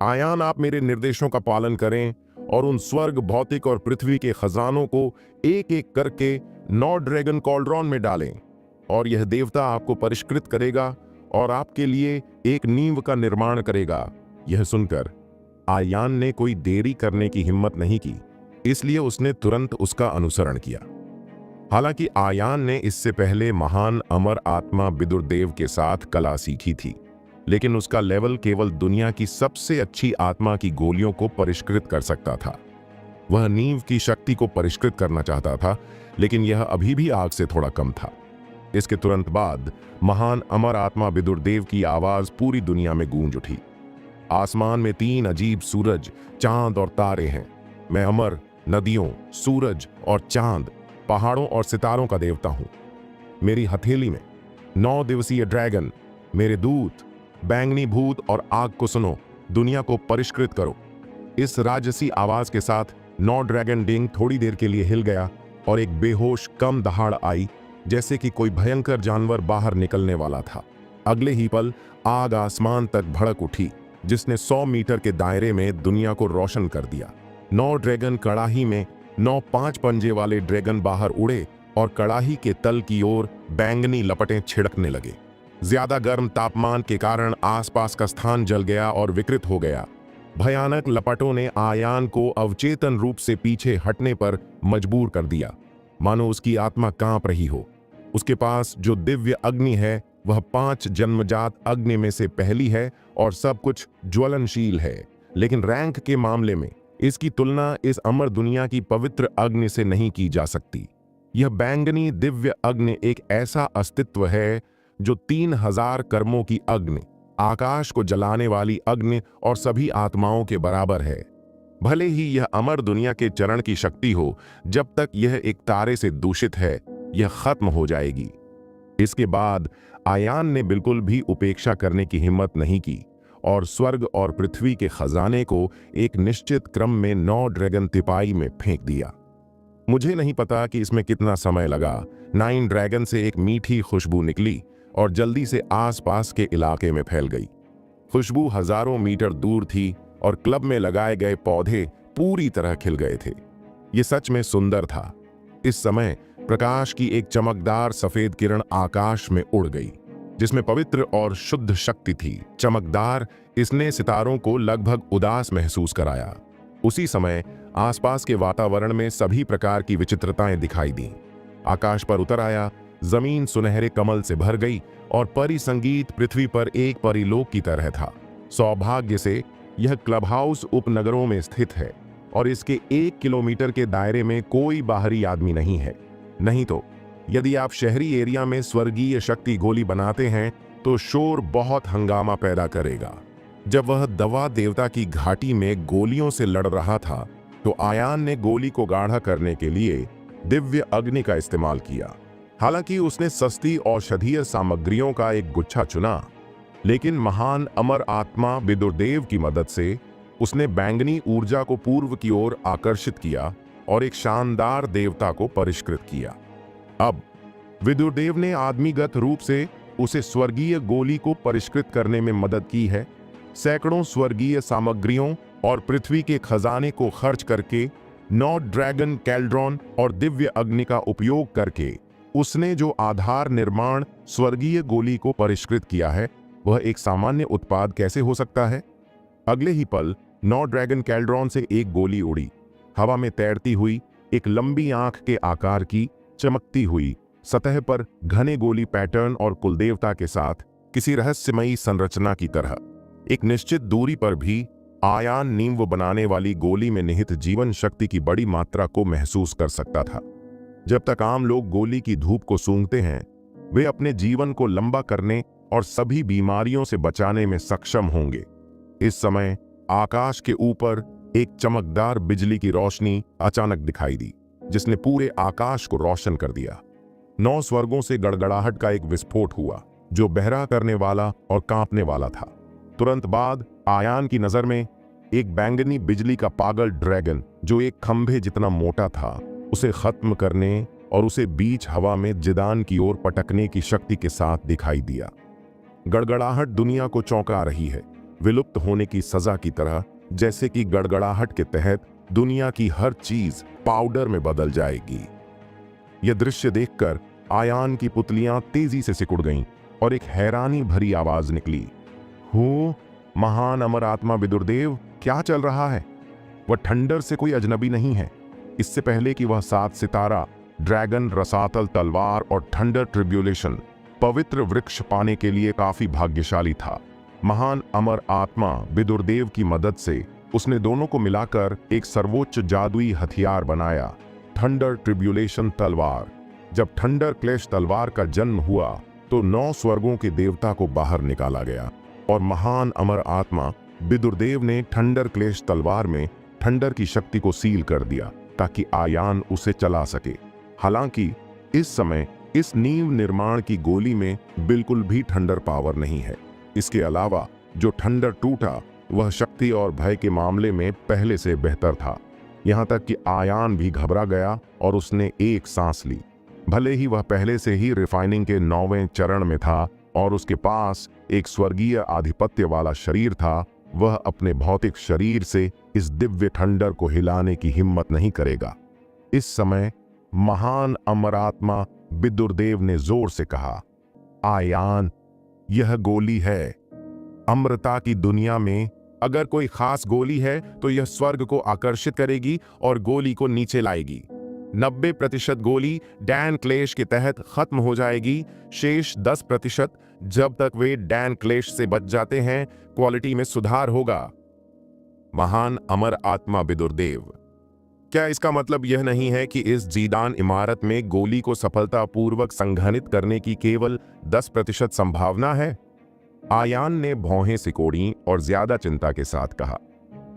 आयान, आप मेरे निर्देशों का पालन करें और उन स्वर्ग, भौतिक और पृथ्वी के खजानों को एक एक करके 9 ड्रैगन कॉल्ड्रॉन में डालें और यह देवता आपको परिष्कृत करेगा और आपके लिए एक नींव का निर्माण करेगा। यह सुनकर आयान ने कोई देरी करने की हिम्मत नहीं की, इसलिए उसने तुरंत उसका अनुसरण किया। हालांकि आयान ने इससे पहले महान अमर आत्मा विदुरदेव के साथ कला सीखी थी, लेकिन उसका लेवल केवल दुनिया की सबसे अच्छी आत्मा की गोलियों को परिष्कृत कर सकता था। वह नींव की शक्ति को परिष्कृत करना चाहता था, लेकिन यह अभी भी आग से थोड़ा कम था। इसके तुरंत बाद महान अमर आत्मा विदुरदेव की आवाज पूरी दुनिया में गूंज उठी। आसमान में 3 अजीब सूरज, चांद और तारे हैं। मैं अमर, नदियों, सूरज और चांद, पहाड़ों और सितारों का देवता हूं। मेरी हथेली में 9 दिवसीय ड्रैगन, मेरे दूत, बैंगनी भूत और आग को सुनो, दुनिया को परिष्कृत करो। इस राजसी आवाज के साथ नौ ड्रैगन डिंग थोड़ी देर के लिए हिल गया और एक बेहोश कम दहाड़ आई, जैसे कि कोई भयंकर जानवर बाहर निकलने वाला था। अगले ही पल आग आसमान तक भड़क उठी, जिसने 100 मीटर के दायरे में दुनिया को रोशन कर दिया। 9 ड्रैगन कड़ाही में 9 5 पंजे वाले ड्रैगन बाहर उड़े और कड़ाही के तल की ओर बैंगनी लपटें छिड़कने लगे। ज्यादा गर्म तापमान के कारण आसपास का स्थान जल गया और विकृत हो गया। भयानक लपटों ने आयान को अवचेतन रूप से पीछे हटने पर मजबूर कर दिया, मानो उसकी आत्मा कांप रही हो। उसके पास जो दिव्य अग्नि है वह 5 जन्मजात अग्नि में से पहली है और सब कुछ ज्वलनशील है, लेकिन रैंक के मामले में इसकी तुलना इस अमर दुनिया की पवित्र अग्नि से नहीं की जा सकती। यह बैंगनी दिव्य अग्नि एक ऐसा अस्तित्व है जो 3000 कर्मों की अग्नि, आकाश को जलाने वाली अग्नि और सभी आत्माओं के बराबर है। भले ही यह अमर दुनिया के चरण की शक्ति हो, जब तक यह एक तारे से दूषित है, यह खत्म हो जाएगी। इसके बाद आयान ने बिल्कुल भी उपेक्षा करने की हिम्मत नहीं की और स्वर्ग और पृथ्वी के खजाने को एक निश्चित क्रम में 9 ड्रैगन तिपाई में फेंक दिया। मुझे नहीं पता कि इसमें कितना समय लगा। 9 ड्रैगन से एक मीठी खुशबू निकली और जल्दी से आसपास के इलाके में फैल गई। खुशबू हजारों मीटर दूर थी और क्लब में लगाए गए पौधे पूरी तरह खिल गए थे। ये सच में सुंदर था। इस समय प्रकाश की एक चमकदार सफेद किरण आकाश में उड़ गई, जिसमें पवित्र और शुद्ध शक्ति थी। चमकदार इसने सितारों को लगभग उदास महसूस कराया। उसी समय आसपास के वातावरण में सभी प्रकार की विचित्रताएं दिखाई दीं। आकाश पर उतर आया, जमीन सुनहरे कमल से भर गई और परी संगीत पृथ्वी पर एक परिलोक की तरह था। सौभाग्य से यह क्लब हाउस उपनगरों में स्थित है और इसके 1 किलोमीटर के दायरे में कोई बाहरी आदमी नहीं है। नहीं तो यदि आप शहरी एरिया में स्वर्गीय शक्ति गोली बनाते हैं तो शोर बहुत हंगामा पैदा करेगा। जब वह दवा देवता की घाटी में गोलियों से लड़ रहा था तो आयान ने गोली को गाढ़ा करने के लिए दिव्य अग्नि का इस्तेमाल किया। हालांकि उसने सस्ती औषधीय सामग्रियों का एक गुच्छा चुना, लेकिन महान अमर आत्मा विदुरदेव की मदद से उसने बैंगनी ऊर्जा को पूर्व की ओर आकर्षित किया और एक शानदार देवता को परिष्कृत किया। अब विदुरदेव ने आदमीगत रूप से उसे स्वर्गीय गोली को परिष्कृत करने में मदद की है। सैकड़ों स्वर्गीय सामग्रियों और पृथ्वी के खजाने को खर्च करके 9 ड्रैगन कैल्ड्रॉन और दिव्य अग्नि का उपयोग करके उसने जो आधार निर्माण स्वर्गीय गोली को परिष्कृत किया है, वह एक सामान्य उत्पाद कैसे हो सकता है? अगले ही पल 9 ड्रैगन कैल्ड्रॉन से एक गोली उड़ी, हवा में तैरती हुई, एक लंबी आंख के आकार की, चमकती हुई, सतह पर घने गोली पैटर्न और कुलदेवता के साथ किसी रहस्यमयी संरचना की तरह। एक निश्चित दूरी पर भी आयान नींव बनाने वाली गोली में निहित जीवन शक्ति की बड़ी मात्रा को महसूस कर सकता था। जब तक आम लोग गोली की धूप को सूंघते हैं, वे अपने जीवन को लंबा करने और सभी बीमारियों से बचाने में सक्षम होंगे। इस समय आकाश के ऊपर एक चमकदार बिजली की रोशनी अचानक दिखाई दी, जिसने पूरे आकाश को रोशन कर दिया। 9 स्वर्गों से गड़गड़ाहट का एक विस्फोट हुआ, जो बहरा करने वाला और कांपने वाला था। तुरंत बाद आयान की नजर में एक बैंगनी बिजली का पागल ड्रैगन, जो एक खंभे जितना मोटा था, उसे खत्म करने और उसे बीच हवा में जिदान की ओर पटकने की शक्ति के साथ दिखाई दिया। गड़गड़ाहट दुनिया को चौंका रही है, विलुप्त होने की सजा की तरह, जैसे कि गड़गड़ाहट के तहत दुनिया की हर चीज पाउडर में बदल जाएगी। यह दृश्य देखकर आयान की पुतलियां तेजी से सिकुड़ गईं और एक हैरानी भरी आवाज निकली, हो महान अमर आत्मा विदुरदेव, क्या चल रहा है? वह ठंडर से कोई अजनबी नहीं है। इससे पहले कि वह 7 सितारा, ड्रैगन, रसातल तलवार और थंडर ट्रिब्यूलेशन पवित्र वृक्ष पाने के लिए काफी भाग्यशाली था। महान अमर आत्मा विदुरदेव की मदद से उसने दोनों को मिलाकर एक सर्वोच्च जादुई हथियार बनाया, थंडर ट्रिब्यूलेशन तलवार। जब थंडर क्लैश तलवार का जन्म हुआ तो 9 स्वर्गों के देवता को बाहर निकाला गया और महान अमर आत्मा विदुरदेव ने थंडर क्लैश तलवार में थंडर की शक्ति को सील कर दिया ताकि आयान उसे चला सके। हालांकि इस समय इस नींव निर्माण की गोली में बिल्कुल भी थंडर पावर नहीं है। इसके अलावा जो थंडर टूटा वह शक्ति और भय के मामले में पहले से बेहतर था। यहाँ तक कि आयान भी घबरा गया और उसने एक सांस ली। भले ही वह पहले से ही रिफाइनिंग के 9वें चरण में था और उसके पास एक स्वर्गीय आधिपत्य वाला शरीर था, वह अपने भौतिक शरीर से इस दिव्य थंडर को हिलाने की हिम्मत नहीं करेगा। इस समय महान अमरात्मा विदुरदेव ने जोर से कहा, आयान, यह गोली है। अमृता की दुनिया में अगर कोई खास गोली है तो यह स्वर्ग को आकर्षित करेगी और गोली को नीचे लाएगी। 90% गोली डैन क्लेश के तहत खत्म हो जाएगी। शेष 10% जब तक वे डैन क्लेश से बच जाते हैं, क्वालिटी में सुधार होगा। महान अमर आत्मा विदुरदेव, क्या इसका मतलब यह नहीं है कि इस जीदान इमारत में गोली को सफलतापूर्वक संघनित करने की केवल 10% संभावना है? आयान ने भौहें सिकोड़ी और ज्यादा चिंता के साथ कहा,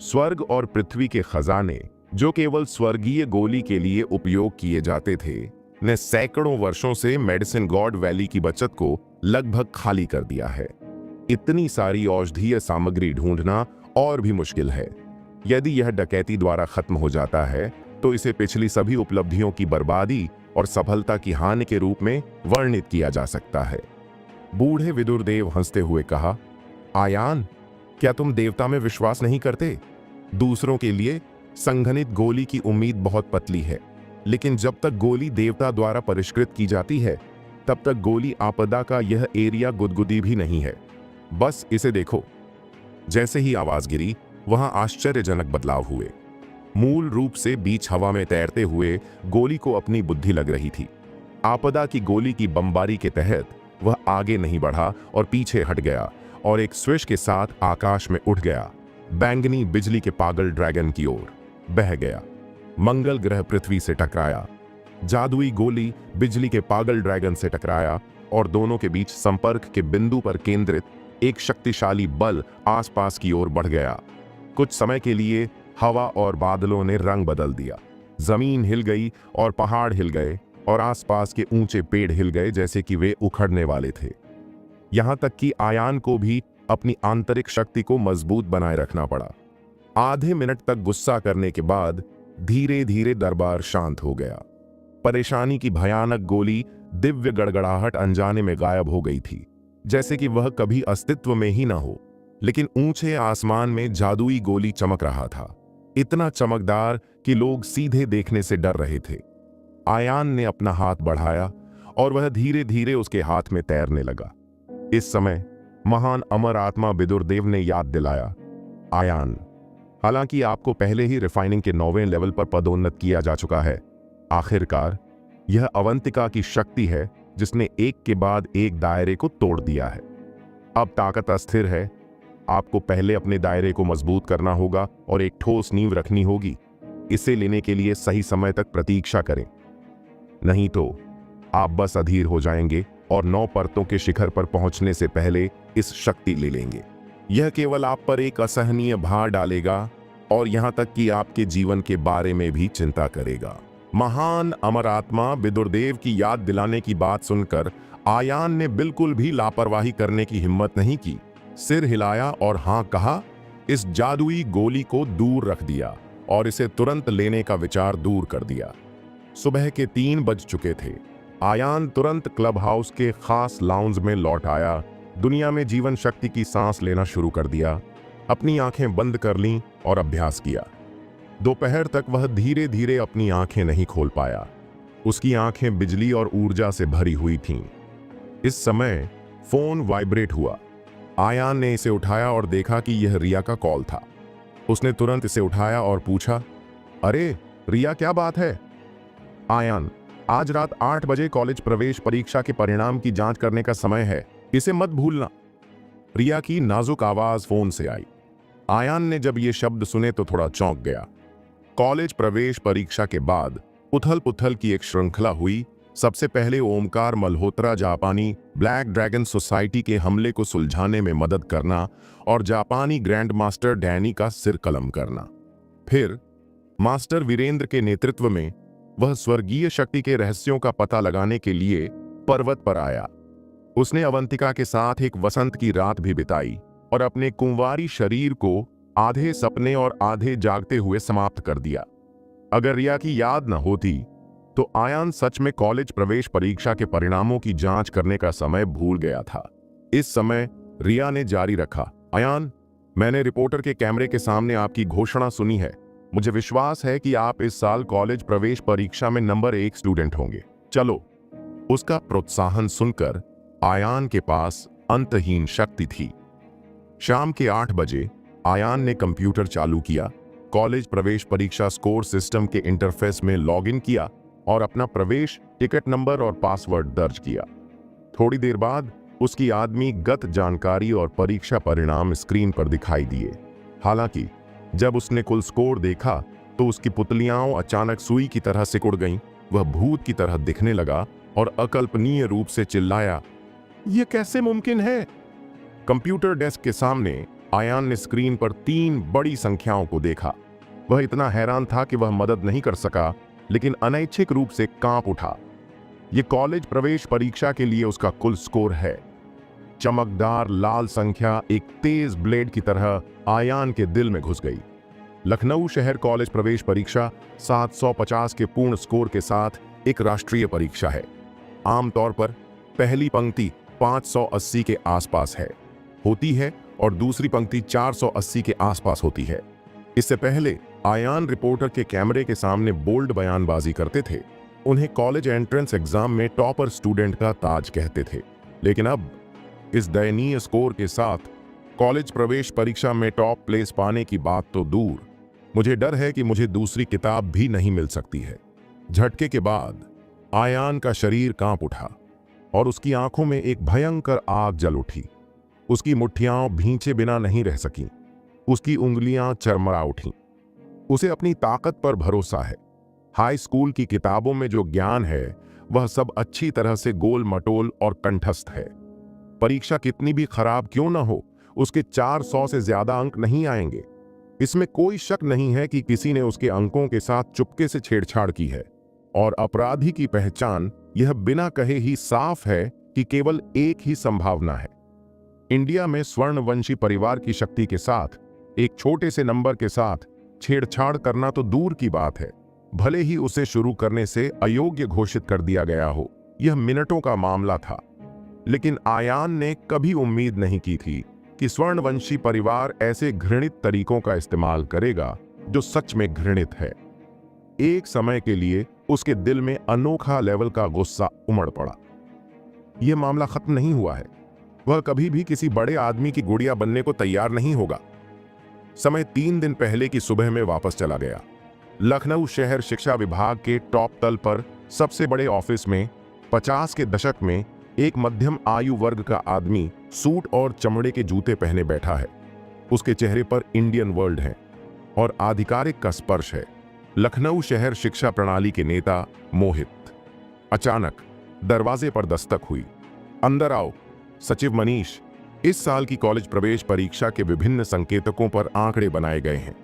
स्वर्ग और पृथ्वी के खजाने जो केवल स्वर्गीय गोली के लिए उपयोग किए जाते थे, ने सैकड़ों वर्षों से मेडिसिन गॉड वैली की बचत को लगभग खाली कर दिया है। इतनी सारी औषधीय सामग्री ढूंढना और भी मुश्किल है। यदि यह डकैती द्वारा खत्म हो जाता है तो इसे पिछली सभी उपलब्धियों की बर्बादी और सफलता की हानि के रूप में वर्णित किया जा सकता है। बूढ़े विदुरदेव हंसते हुए कहा, आयान, क्या तुम देवता में विश्वास नहीं करते? दूसरों के लिए संघनित गोली की उम्मीद बहुत पतली है, लेकिन जब तक गोली देवता द्वारा परिष्कृत की जाती है तब तक गोली आपदा का यह एरिया गुदगुदी भी नहीं है। बस इसे देखो। जैसे ही आवाज गिरी, वहां आश्चर्यजनक बदलाव हुए। मूल रूप से बीच हवा में तैरते हुए गोली को अपनी बुद्धि लग रही थी। आपदा की गोली की बमबारी के तहत वह आगे नहीं बढ़ा और पीछे हट गया और एक स्विश के साथ आकाश में उठ गया, बैंगनी बिजली के पागल ड्रैगन की ओर बह गया। मंगल ग्रह पृथ्वी से टकराया। जादुई गोली बिजली के पागल ड्रैगन से टकराया और दोनों के बीच संपर्क के बिंदु पर केंद्रित एक शक्तिशाली बल आसपास की ओर बढ़ गया। कुछ समय के लिए हवा और बादलों ने रंग बदल दिया। जमीन हिल गई और पहाड़ हिल गए और आसपास के ऊंचे पेड़ हिल गए जैसे कि वे उखड़ने वाले थे। यहां तक कि आयान को भी अपनी आंतरिक शक्ति को मजबूत बनाए रखना पड़ा। आधे मिनट तक गुस्सा करने के बाद धीरे धीरे दरबार शांत हो गया। परेशानी की भयानक गोली दिव्य गड़गड़ाहट अनजाने में गायब हो गई थी, जैसे कि वह कभी अस्तित्व में ही ना हो। लेकिन ऊंचे आसमान में जादुई गोली चमक रहा था, इतना चमकदार कि लोग सीधे देखने से डर रहे थे। आयान ने अपना हाथ बढ़ाया और वह धीरे धीरे उसके हाथ में तैरने लगा। इस समय महान अमर आत्मा विदुरदेव ने याद दिलाया, आयान, हालांकि आपको पहले ही रिफाइनिंग के 9वें लेवल पर पदोन्नत किया जा चुका है, आखिरकार यह अवंतिका की शक्ति है जिसने एक के बाद एक दायरे को तोड़ दिया है। अब ताकत अस्थिर है। आपको पहले अपने दायरे को मजबूत करना होगा और एक ठोस नींव रखनी होगी। इसे लेने के लिए सही समय तक प्रतीक्षा करें, नहीं तो आप बस अधीर हो जाएंगे और 9 परतों के शिखर पर पहुंचने से पहले इस शक्ति ले लेंगे। यह केवल आप पर एक असहनीय भार डालेगा और यहां तक कि आपके जीवन के बारे में भी चिंता करेगा। महान अमर आत्मा विदुरदेव की याद दिलाने की बात सुनकर आयान ने बिल्कुल भी लापरवाही करने की हिम्मत नहीं की। सिर हिलाया और हां कहा, इस जादुई गोली को दूर रख दिया और इसे तुरंत लेने का विचार दूर कर दिया। सुबह के 3 बज चुके थे। आयान तुरंत क्लब हाउस के खास लाउंज में लौट आया। दुनिया में जीवन शक्ति की सांस लेना शुरू कर दिया। अपनी आंखें बंद कर लीं और अभ्यास किया। दोपहर तक वह धीरे धीरे अपनी आंखें नहीं खोल पाया। उसकी आंखें बिजली और ऊर्जा से भरी हुई थीं। इस समय फोन वाइब्रेट हुआ। आयान ने इसे उठाया और देखा कि यह रिया का कॉल था। उसने तुरंत इसे उठाया और पूछा, अरे रिया, क्या बात है? आयान, आज रात 8 बजे कॉलेज प्रवेश परीक्षा के परिणाम की जांच करने का समय है, इसे मत भूलना। रिया की नाजुक आवाज फोन से आई। आयान ने जब ये शब्द सुने तो थोड़ा चौंक गया। कॉलेज प्रवेश परीक्षा के बाद उथल पुथल की एक श्रृंखला हुई। सबसे पहले ओमकार मल्होत्रा जापानी ब्लैक ड्रैगन सोसाइटी के हमले को सुलझाने में मदद करना और जापानी ग्रैंड मास्टर डैनी का सिर कलम करना। फिर मास्टर वीरेंद्र के नेतृत्व में वह स्वर्गीय शक्ति के रहस्यों का पता लगाने के लिए पर्वत पर आया। उसने अवंतिका के साथ एक वसंत की रात भी बिताई और अपने कुंवारी शरीर को आधे सपने और आधे जागते हुए समाप्त कर दिया। अगर रिया की याद न होती तो आयान सच में कॉलेज प्रवेश परीक्षा के परिणामों की जांच करने का समय भूल गया था। इस समय रिया ने जारी रखा, आयान, मैंने रिपोर्टर के कैमरे के सामने आपकी घोषणा सुनी है। मुझे विश्वास है कि आप इस साल कॉलेज प्रवेश परीक्षा में नंबर 1 स्टूडेंट होंगे। चलो। उसका प्रोत्साहन सुनकर आयान के पास अंतहीन शक्ति थी। शाम के 8 बजे आयान ने कंप्यूटर चालू किया, कॉलेज प्रवेश परीक्षा स्कोर सिस्टम के इंटरफेस में लॉगिन किया और अपना प्रवेश, टिकट नंबर और पासवर्ड दर्ज किया। थोड़ी देर बाद उसकी आदमीगत जानकारी और परीक्षा परिणाम स्क्रीन पर दिखाई दिए। हालांकि जब उसने कुल स्कोर देखा तो उसकी पुतलियां अचानक सुई की तरह सिकुड़ गईं। वह भूत की तरह दिखने लगा और अकल्पनीय रूप से चिल्लाया, यह कैसे मुमकिन है? कंप्यूटर डेस्क के सामने आयान ने स्क्रीन पर 3 बड़ी संख्याओं को देखा। वह इतना हैरान था कि वह मदद नहीं कर सका, लेकिन अनैच्छिक रूप से कांप उठा। यह कॉलेज प्रवेश परीक्षा के लिए उसका कुल स्कोर है। चमकदार लाल संख्या एक तेज ब्लेड की तरह आयान के दिल में घुस गई। लखनऊ शहर कॉलेज प्रवेश परीक्षा 750 के पूर्ण स्कोर के साथ एक राष्ट्रीय परीक्षा है। आमतौर पर पहली पंक्ति 580 के आसपास होती है और दूसरी पंक्ति 480 के आसपास होती है। इससे पहले आयान रिपोर्टर के कैमरे के सामने बोल्ड बयानबाजी करते थे। उन्हें कॉलेज एंट्रेंस एग्जाम में टॉपर स्टूडेंट का ताज कहते थे, लेकिन अब इस दयनीय स्कोर के साथ कॉलेज प्रवेश परीक्षा में टॉप प्लेस पाने की बात तो दूर, मुझे डर है कि मुझे दूसरी किताब भी नहीं मिल सकती है। झटके के बाद आयान का शरीर कांप उठा और उसकी आंखों में एक भयंकर आग जल उठी। उसकी मुट्ठियां भींचे बिना नहीं रह सकीं। उसकी उंगलियां चरमरा उठीं। उसे अपनी ताकत पर भरोसा है। हाई स्कूल की किताबों में जो ज्ञान है वह सब अच्छी तरह से गोल मटोल और कंठस्थ है। परीक्षा कितनी भी खराब क्यों ना हो, उसके 400 से ज्यादा अंक नहीं आएंगे। इसमें कोई शक नहीं है कि किसी ने उसके अंकों के साथ चुपके से छेड़छाड़ की है, और अपराधी की पहचान यह बिना कहे ही साफ है कि केवल एक ही संभावना है। इंडिया में स्वर्णवंशी परिवार की शक्ति के साथ एक छोटे से नंबर के साथ छेड़छाड़ करना तो दूर की बात है, भले ही उसे शुरू करने से अयोग्य घोषित कर दिया गया हो। यह मिनटों का मामला था। लेकिन आयान ने कभी उम्मीद नहीं की थी कि स्वर्णवंशी परिवार ऐसे घृणित तरीकों का इस्तेमाल करेगा जो सच में घृणित है। एक समय के लिए उसके दिल में अनोखा लेवल का गुस्सा उमड़ पड़ा। यह मामला खत्म नहीं हुआ है। वह कभी भी किसी बड़े आदमी की गुड़िया बनने को तैयार नहीं होगा। समय 3 दिन पहले की सुबह में वापस चला गया। लखनऊ शहर शिक्षा विभाग के टॉप तल पर सबसे बड़े ऑफिस में 50 के दशक में एक मध्यम आयु वर्ग का आदमी सूट और चमड़े के जूते पहने बैठा है। उसके चेहरे पर इंडियन वर्ल्ड है और आधिकारिक का स्पर्श है। लखनऊ शहर शिक्षा प्रणाली के नेता मोहित। अचानक दरवाजे पर दस्तक हुई। अंदर आओ। सचिव मनीष। इस साल की कॉलेज प्रवेश परीक्षा के विभिन्न संकेतकों पर आंकड़े बनाए गए हैं।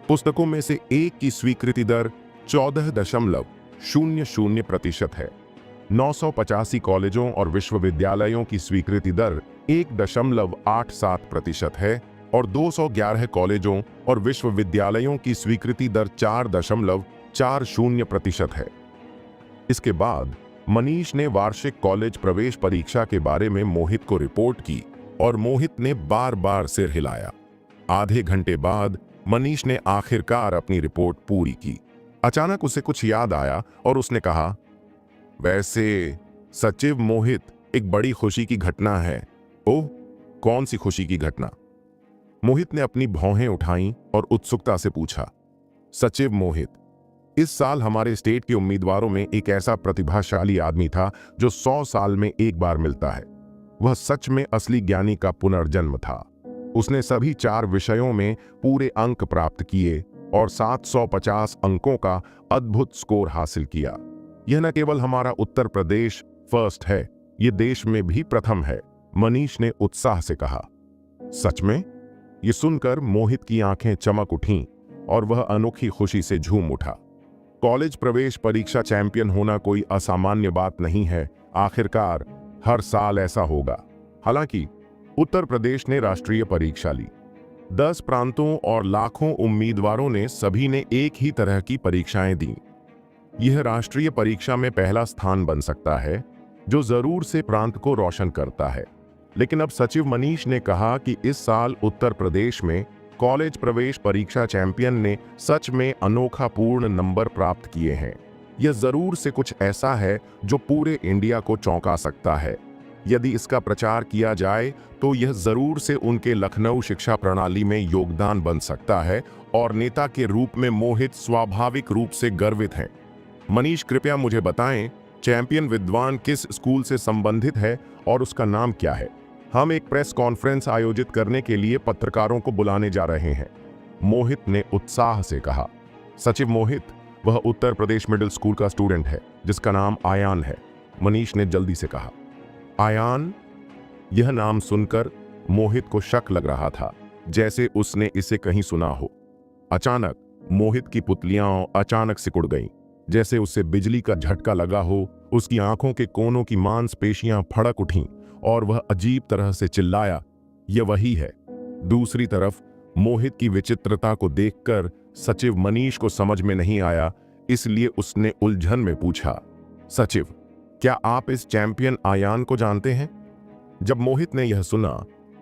पुस्तकों में से एक की स्वीकृति दर 14.00% है। 985 कॉलेजों और विश्वविद्यालयों की स्वीकृति दर 1.87% है और 211 कॉलेजों और विश्वविद्यालयों की स्वीकृति दर 4.40% है। इसके बाद मनीष ने वार्षिक कॉलेज प्रवेश परीक्षा के बारे में मोहित को रिपोर्ट की और मोहित ने बार बार सिर हिलाया। आधे घंटे बाद मनीष ने आखिरकार अपनी रिपोर्ट पूरी की। अचानक उसे कुछ याद आया और उसने कहा, वैसे सचिव मोहित, एक बड़ी खुशी की घटना है। ओह, कौन सी खुशी की घटना? मोहित ने अपनी भौहें उठाईं और उत्सुकता से पूछा। सचिव मोहित, इस साल हमारे स्टेट के उम्मीदवारों में एक ऐसा प्रतिभाशाली आदमी था जो 100 साल में एक बार मिलता है। वह सच में असली ज्ञानी का पुनर्जन्म था। उसने सभी 4 विषयों में पूरे अंक प्राप्त किए और 750 अंकों का अद्भुत स्कोर हासिल किया। यह न केवल हमारा उत्तर प्रदेश फर्स्ट है, यह देश में भी प्रथम है, मनीष ने उत्साह से कहा। सच में? यह सुनकर मोहित की आंखें चमक उठीं और वह अनोखी खुशी से झूम उठा। कॉलेज प्रवेश परीक्षा चैंपियन होना कोई असामान्य बात नहीं है। आखिरकार हर साल ऐसा होगा। हालांकि उत्तर प्रदेश ने राष्ट्रीय परीक्षा ली। 10 प्रांतों और लाखों उम्मीदवारों ने सभी ने एक ही तरह की परीक्षाएं दी। यह राष्ट्रीय परीक्षा में पहला स्थान बन सकता है, जो जरूर से प्रांत को रोशन करता है। लेकिन अब सचिव मनीष ने कहा कि इस साल उत्तर प्रदेश में कॉलेज प्रवेश परीक्षा चैंपियन ने सच में अनोखा पूर्ण नंबर प्राप्त किए हैं। यह जरूर से कुछ ऐसा है जो पूरे इंडिया को चौंका सकता है। यदि इसका प्रचार किया जाए तो यह जरूर से उनके लखनऊ शिक्षा प्रणाली में योगदान बन सकता है और नेता के रूप में मोहित स्वाभाविक रूप से गर्वित हैं। मनीष, कृपया मुझे बताएं, चैंपियन विद्वान किस स्कूल से संबंधित है और उसका नाम क्या है? हम एक प्रेस कॉन्फ्रेंस आयोजित करने के लिए पत्रकारों को बुलाने जा रहे हैं, मोहित ने उत्साह से कहा। सचिव मोहित, वह उत्तर प्रदेश मिडिल स्कूल का स्टूडेंट है जिसका नाम आयान है, मनीष ने जल्दी से कहा। आयान? यह नाम सुनकर मोहित को शक लग रहा था, जैसे उसने इसे कहीं सुना हो। अचानक मोहित की पुतलियां अचानक सिकुड़ गईं, जैसे उसे बिजली का झटका लगा हो। उसकी आंखों के कोनों की मांसपेशियां फड़क उठीं और वह अजीब तरह से चिल्लाया, यह वही है। दूसरी तरफ मोहित की विचित्रता को देखकर सचिव मनीष को समझ में नहीं आया, इसलिए उसने उलझन में पूछा, सचिव, क्या आप इस चैंपियन आयान को जानते हैं? जब मोहित ने यह सुना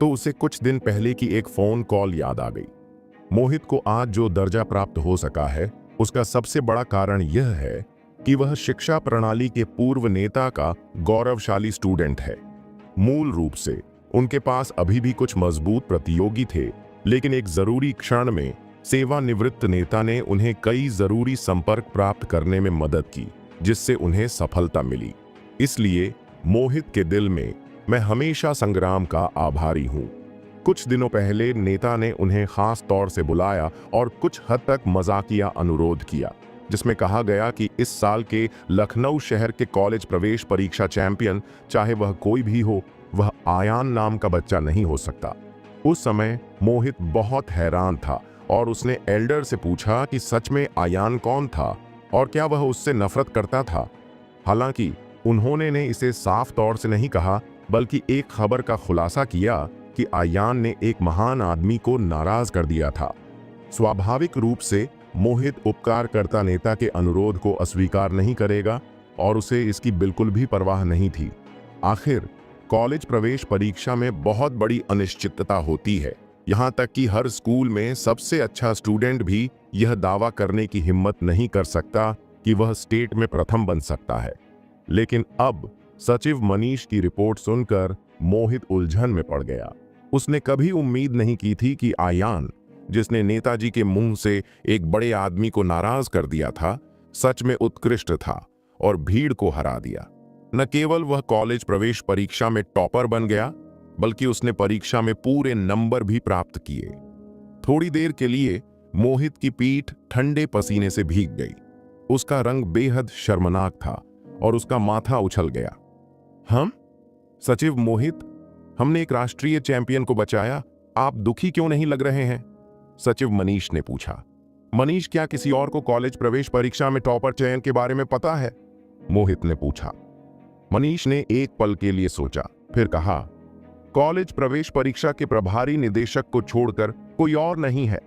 तो उसे कुछ दिन पहले की एक फोन कॉल याद आ गई। मोहित को आज जो दर्जा प्राप्त हो सका है, उसका सबसे बड़ा कारण यह है कि वह शिक्षा प्रणाली के पूर्व नेता का गौरवशाली स्टूडेंट है। मूल रूप से उनके पास अभी भी कुछ मजबूत प्रतियोगी थे, लेकिन एक जरूरी क्षण में सेवानिवृत्त नेता ने उन्हें कई जरूरी संपर्क प्राप्त करने में मदद की, जिससे उन्हें सफलता मिली। इसलिए मोहित के दिल में मैं हमेशा संग्राम का आभारी हूं। कुछ दिनों पहले नेता ने उन्हें खास तौर से बुलाया और कुछ हद तक मजाकिया अनुरोध किया, जिसमें कहा गया कि इस साल के लखनऊ शहर के कॉलेज प्रवेश परीक्षा चैंपियन, चाहे वह कोई भी हो, वह आयान नाम का बच्चा नहीं हो सकता। उस समय मोहित बहुत हैरान था और उसने एल्डर से पूछा कि सच में आयान कौन था और क्या वह उससे नफरत करता था। हालांकि उन्होंने ने इसे साफ तौर से नहीं कहा, बल्कि एक खबर का खुलासा किया कि आयान ने एक महान आदमी को नाराज कर दिया था। स्वाभाविक रूप से मोहित उपकारकर्ता नेता के अनुरोध को अस्वीकार नहीं करेगा और उसे इसकी बिल्कुल भी परवाह नहीं थी। आखिर कॉलेज प्रवेश परीक्षा में बहुत बड़ी अनिश्चितता होती है, यहाँ तक कि हर स्कूल में सबसे अच्छा स्टूडेंट भी यह दावा करने की हिम्मत नहीं कर सकता कि वह स्टेट में प्रथम बन सकता है। लेकिन अब सचिव मनीष की रिपोर्ट सुनकर मोहित उलझन में पड़ गया। उसने कभी उम्मीद नहीं की थी कि आयान, जिसने नेताजी के मुंह से एक बड़े आदमी को नाराज कर दिया था, सच में उत्कृष्ट था और भीड़ को हरा दिया। न केवल वह कॉलेज प्रवेश परीक्षा में टॉपर बन गया, बल्कि उसने परीक्षा में पूरे नंबर भी प्राप्त किए। थोड़ी देर के लिए मोहित की पीठ ठंडे पसीने से भीग गई। उसका रंग बेहद शर्मनाक था और उसका माथा उछल गया। हम? सचिव मोहित, हमने एक राष्ट्रीय चैंपियन को बचाया, आप दुखी क्यों नहीं लग रहे हैं? सचिव मनीष ने पूछा। मनीष, क्या किसी और को कॉलेज प्रवेश परीक्षा में टॉपर चयन के बारे में पता है? मोहित ने पूछा। मनीष ने एक पल के लिए सोचा, फिर कहा, कॉलेज प्रवेश परीक्षा के प्रभारी निदेशक को छोड़कर कोई और नहीं है।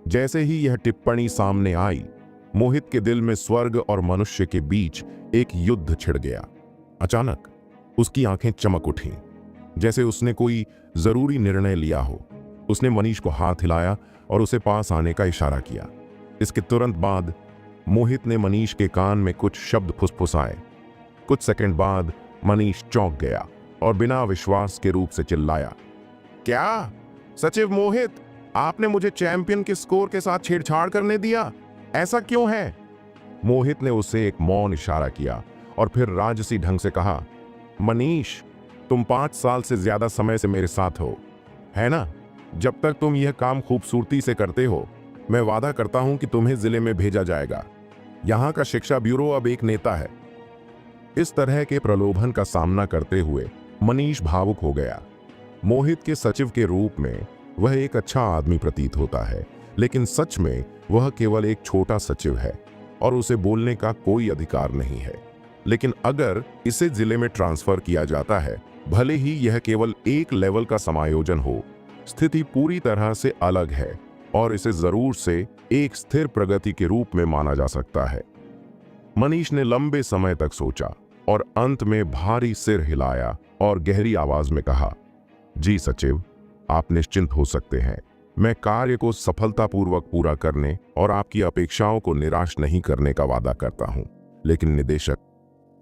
जैसे ही यह टिप्पणी सामने आई, मोहित के दिल में स्वर्ग और मनुष्य के बीच एक युद्ध छिड़ गया। अचानक उसकी आंखें चमक उठीं, जैसे उसने कोई जरूरी निर्णय लिया हो। उसने मनीष को हाथ हिलाया और उसे पास आने का इशारा किया। इसके तुरंत बाद मोहित ने मनीष के कान में कुछ शब्द फुसफुसाए। कुछ सेकंड बाद मनीष चौंक गया और बिना विश्वास के रूप से चिल्लाया, क्या? सचिव मोहित, आपने मुझे चैंपियन के स्कोर के साथ छेड़छाड़ करने दिया? ऐसा क्यों है? मोहित ने उसे एक मौन इशारा किया और फिर राजसी ढंग से कहा, मनीष, तुम 5 साल से ज्यादा समय से मेरे साथ हो, है ना? जब तक तुम यह काम खूबसूरती से करते हो, मैं वादा करता हूं कि तुम्हें जिले में भेजा जाएगा। यहां का शिक्षा ब्यूरो अब एक नेता है। इस तरह के प्रलोभन का सामना करते हुए मनीष भावुक हो गया। मोहित के सचिव के रूप में वह एक अच्छा आदमी प्रतीत होता है, लेकिन सच में वह केवल एक छोटा सचिव है और उसे बोलने का कोई अधिकार नहीं है। लेकिन अगर इसे जिले में ट्रांसफर किया जाता है, भले ही यह केवल एक लेवल का समायोजन हो, स्थिति पूरी तरह से अलग है और इसे जरूर से एक स्थिर प्रगति के रूप में माना जा सकता है। मनीष ने लंबे समय तक सोचा और अंत में भारी सिर हिलाया और गहरी आवाज में कहा, जी सचिव, आप निश्चिंत हो सकते हैं। मैं कार्य को सफलतापूर्वक पूरा करने और आपकी अपेक्षाओं को निराश नहीं करने का वादा करता हूं। लेकिन निदेशक,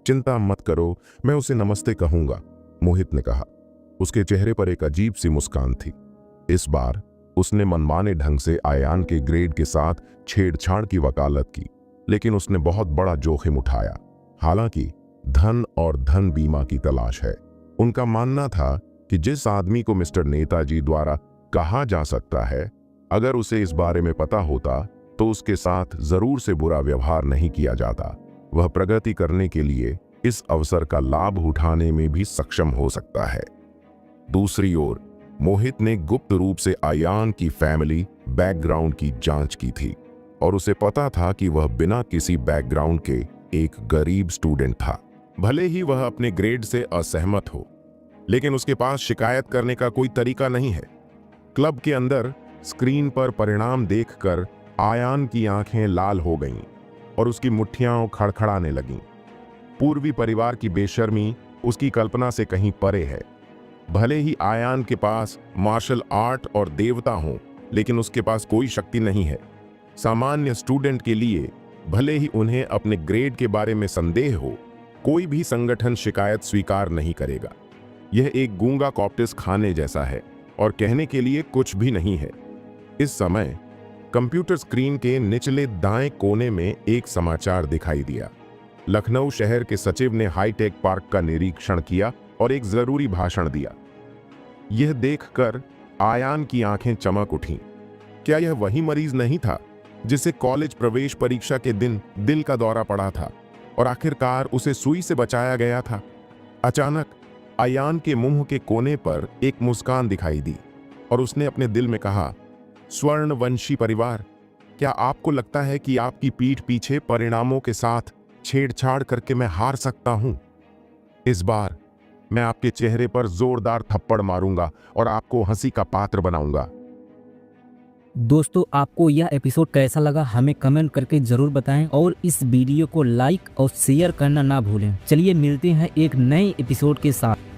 चिंता मत करो, मैं उसे नमस्ते कहूंगा, मोहित ने कहा। उसके चेहरे पर एक अजीब सी मुस्कान थी। इस बार उसने मनमाने ढंग से आयान के ग्रेड के साथ छेड़छाड़ की वकालत की, लेकिन उसने बहुत बड़ा जोखिम उठाया। हालांकि धन और धन बीमा की तलाश है। उनका मानना था कि जिस आदमी को मिस्टर नेताजी द्वारा कहा जा सकता है, अगर उसे इस बारे में पता होता तो उसके साथ जरूर से बुरा व्यवहार नहीं किया जाता। वह प्रगति करने के लिए इस अवसर का लाभ उठाने में भी सक्षम हो सकता है। दूसरी ओर मोहित ने गुप्त रूप से आयान की फैमिली बैकग्राउंड की जांच की थी और उसे पता था कि वह बिना किसी बैकग्राउंड के एक गरीब स्टूडेंट था। भले ही वह अपने ग्रेड से असहमत हो, लेकिन उसके पास शिकायत करने का कोई तरीका नहीं है। क्लब के अंदर स्क्रीन पर परिणाम देखकर आयान की आंखें लाल हो गईं और उसकी मुट्ठियां खड़खड़ाने लगीं। पूर्वी परिवार की बेशर्मी उसकी कल्पना से कहीं परे है। भले ही आयान के पास मार्शल आर्ट और देवता हों, लेकिन उसके पास कोई शक्ति नहीं है। सामान्य स्टूडेंट के लिए भले ही उन्हें अपने ग्रेड के बारे में संदेह हो, कोई भी संगठन शिकायत स्वीकार नहीं करेगा। यह एक गूंगा कॉप्टिस खाने जैसा है और कहने के लिए कुछ भी नहीं है। इस समय कंप्यूटर स्क्रीन के निचले दाएं कोने में एक समाचार दिखाई दिया। लखनऊ शहर के सचिव ने हाईटेक पार्क का निरीक्षण किया और एक जरूरी भाषण दिया। यह देखकर आयान की आंखें चमक उठीं। क्या यह वही मरीज नहीं था जिसे कॉलेज प्रवेश परीक्षा के दिन दिल का दौरा पड़ा था और आखिरकार उसे सुई से बचाया गया था? अचानक आयान के मुंह के कोने पर एक मुस्कान दिखाई दी और उसने अपने दिल में कहा, स्वर्णवंशी परिवार, क्या आपको लगता है कि आपकी पीठ पीछे परिणामों के साथ छेड़छाड़ करके मैं हार सकता हूं? इस बार मैं आपके चेहरे पर जोरदार थप्पड़ मारूंगा और आपको हंसी का पात्र बनाऊंगा। दोस्तों, आपको यह एपिसोड कैसा लगा हमें कमेंट करके जरूर बताएं और इस वीडियो को लाइक और शेयर करना ना भूलें। चलिए मिलते हैं एक नए एपिसोड के साथ।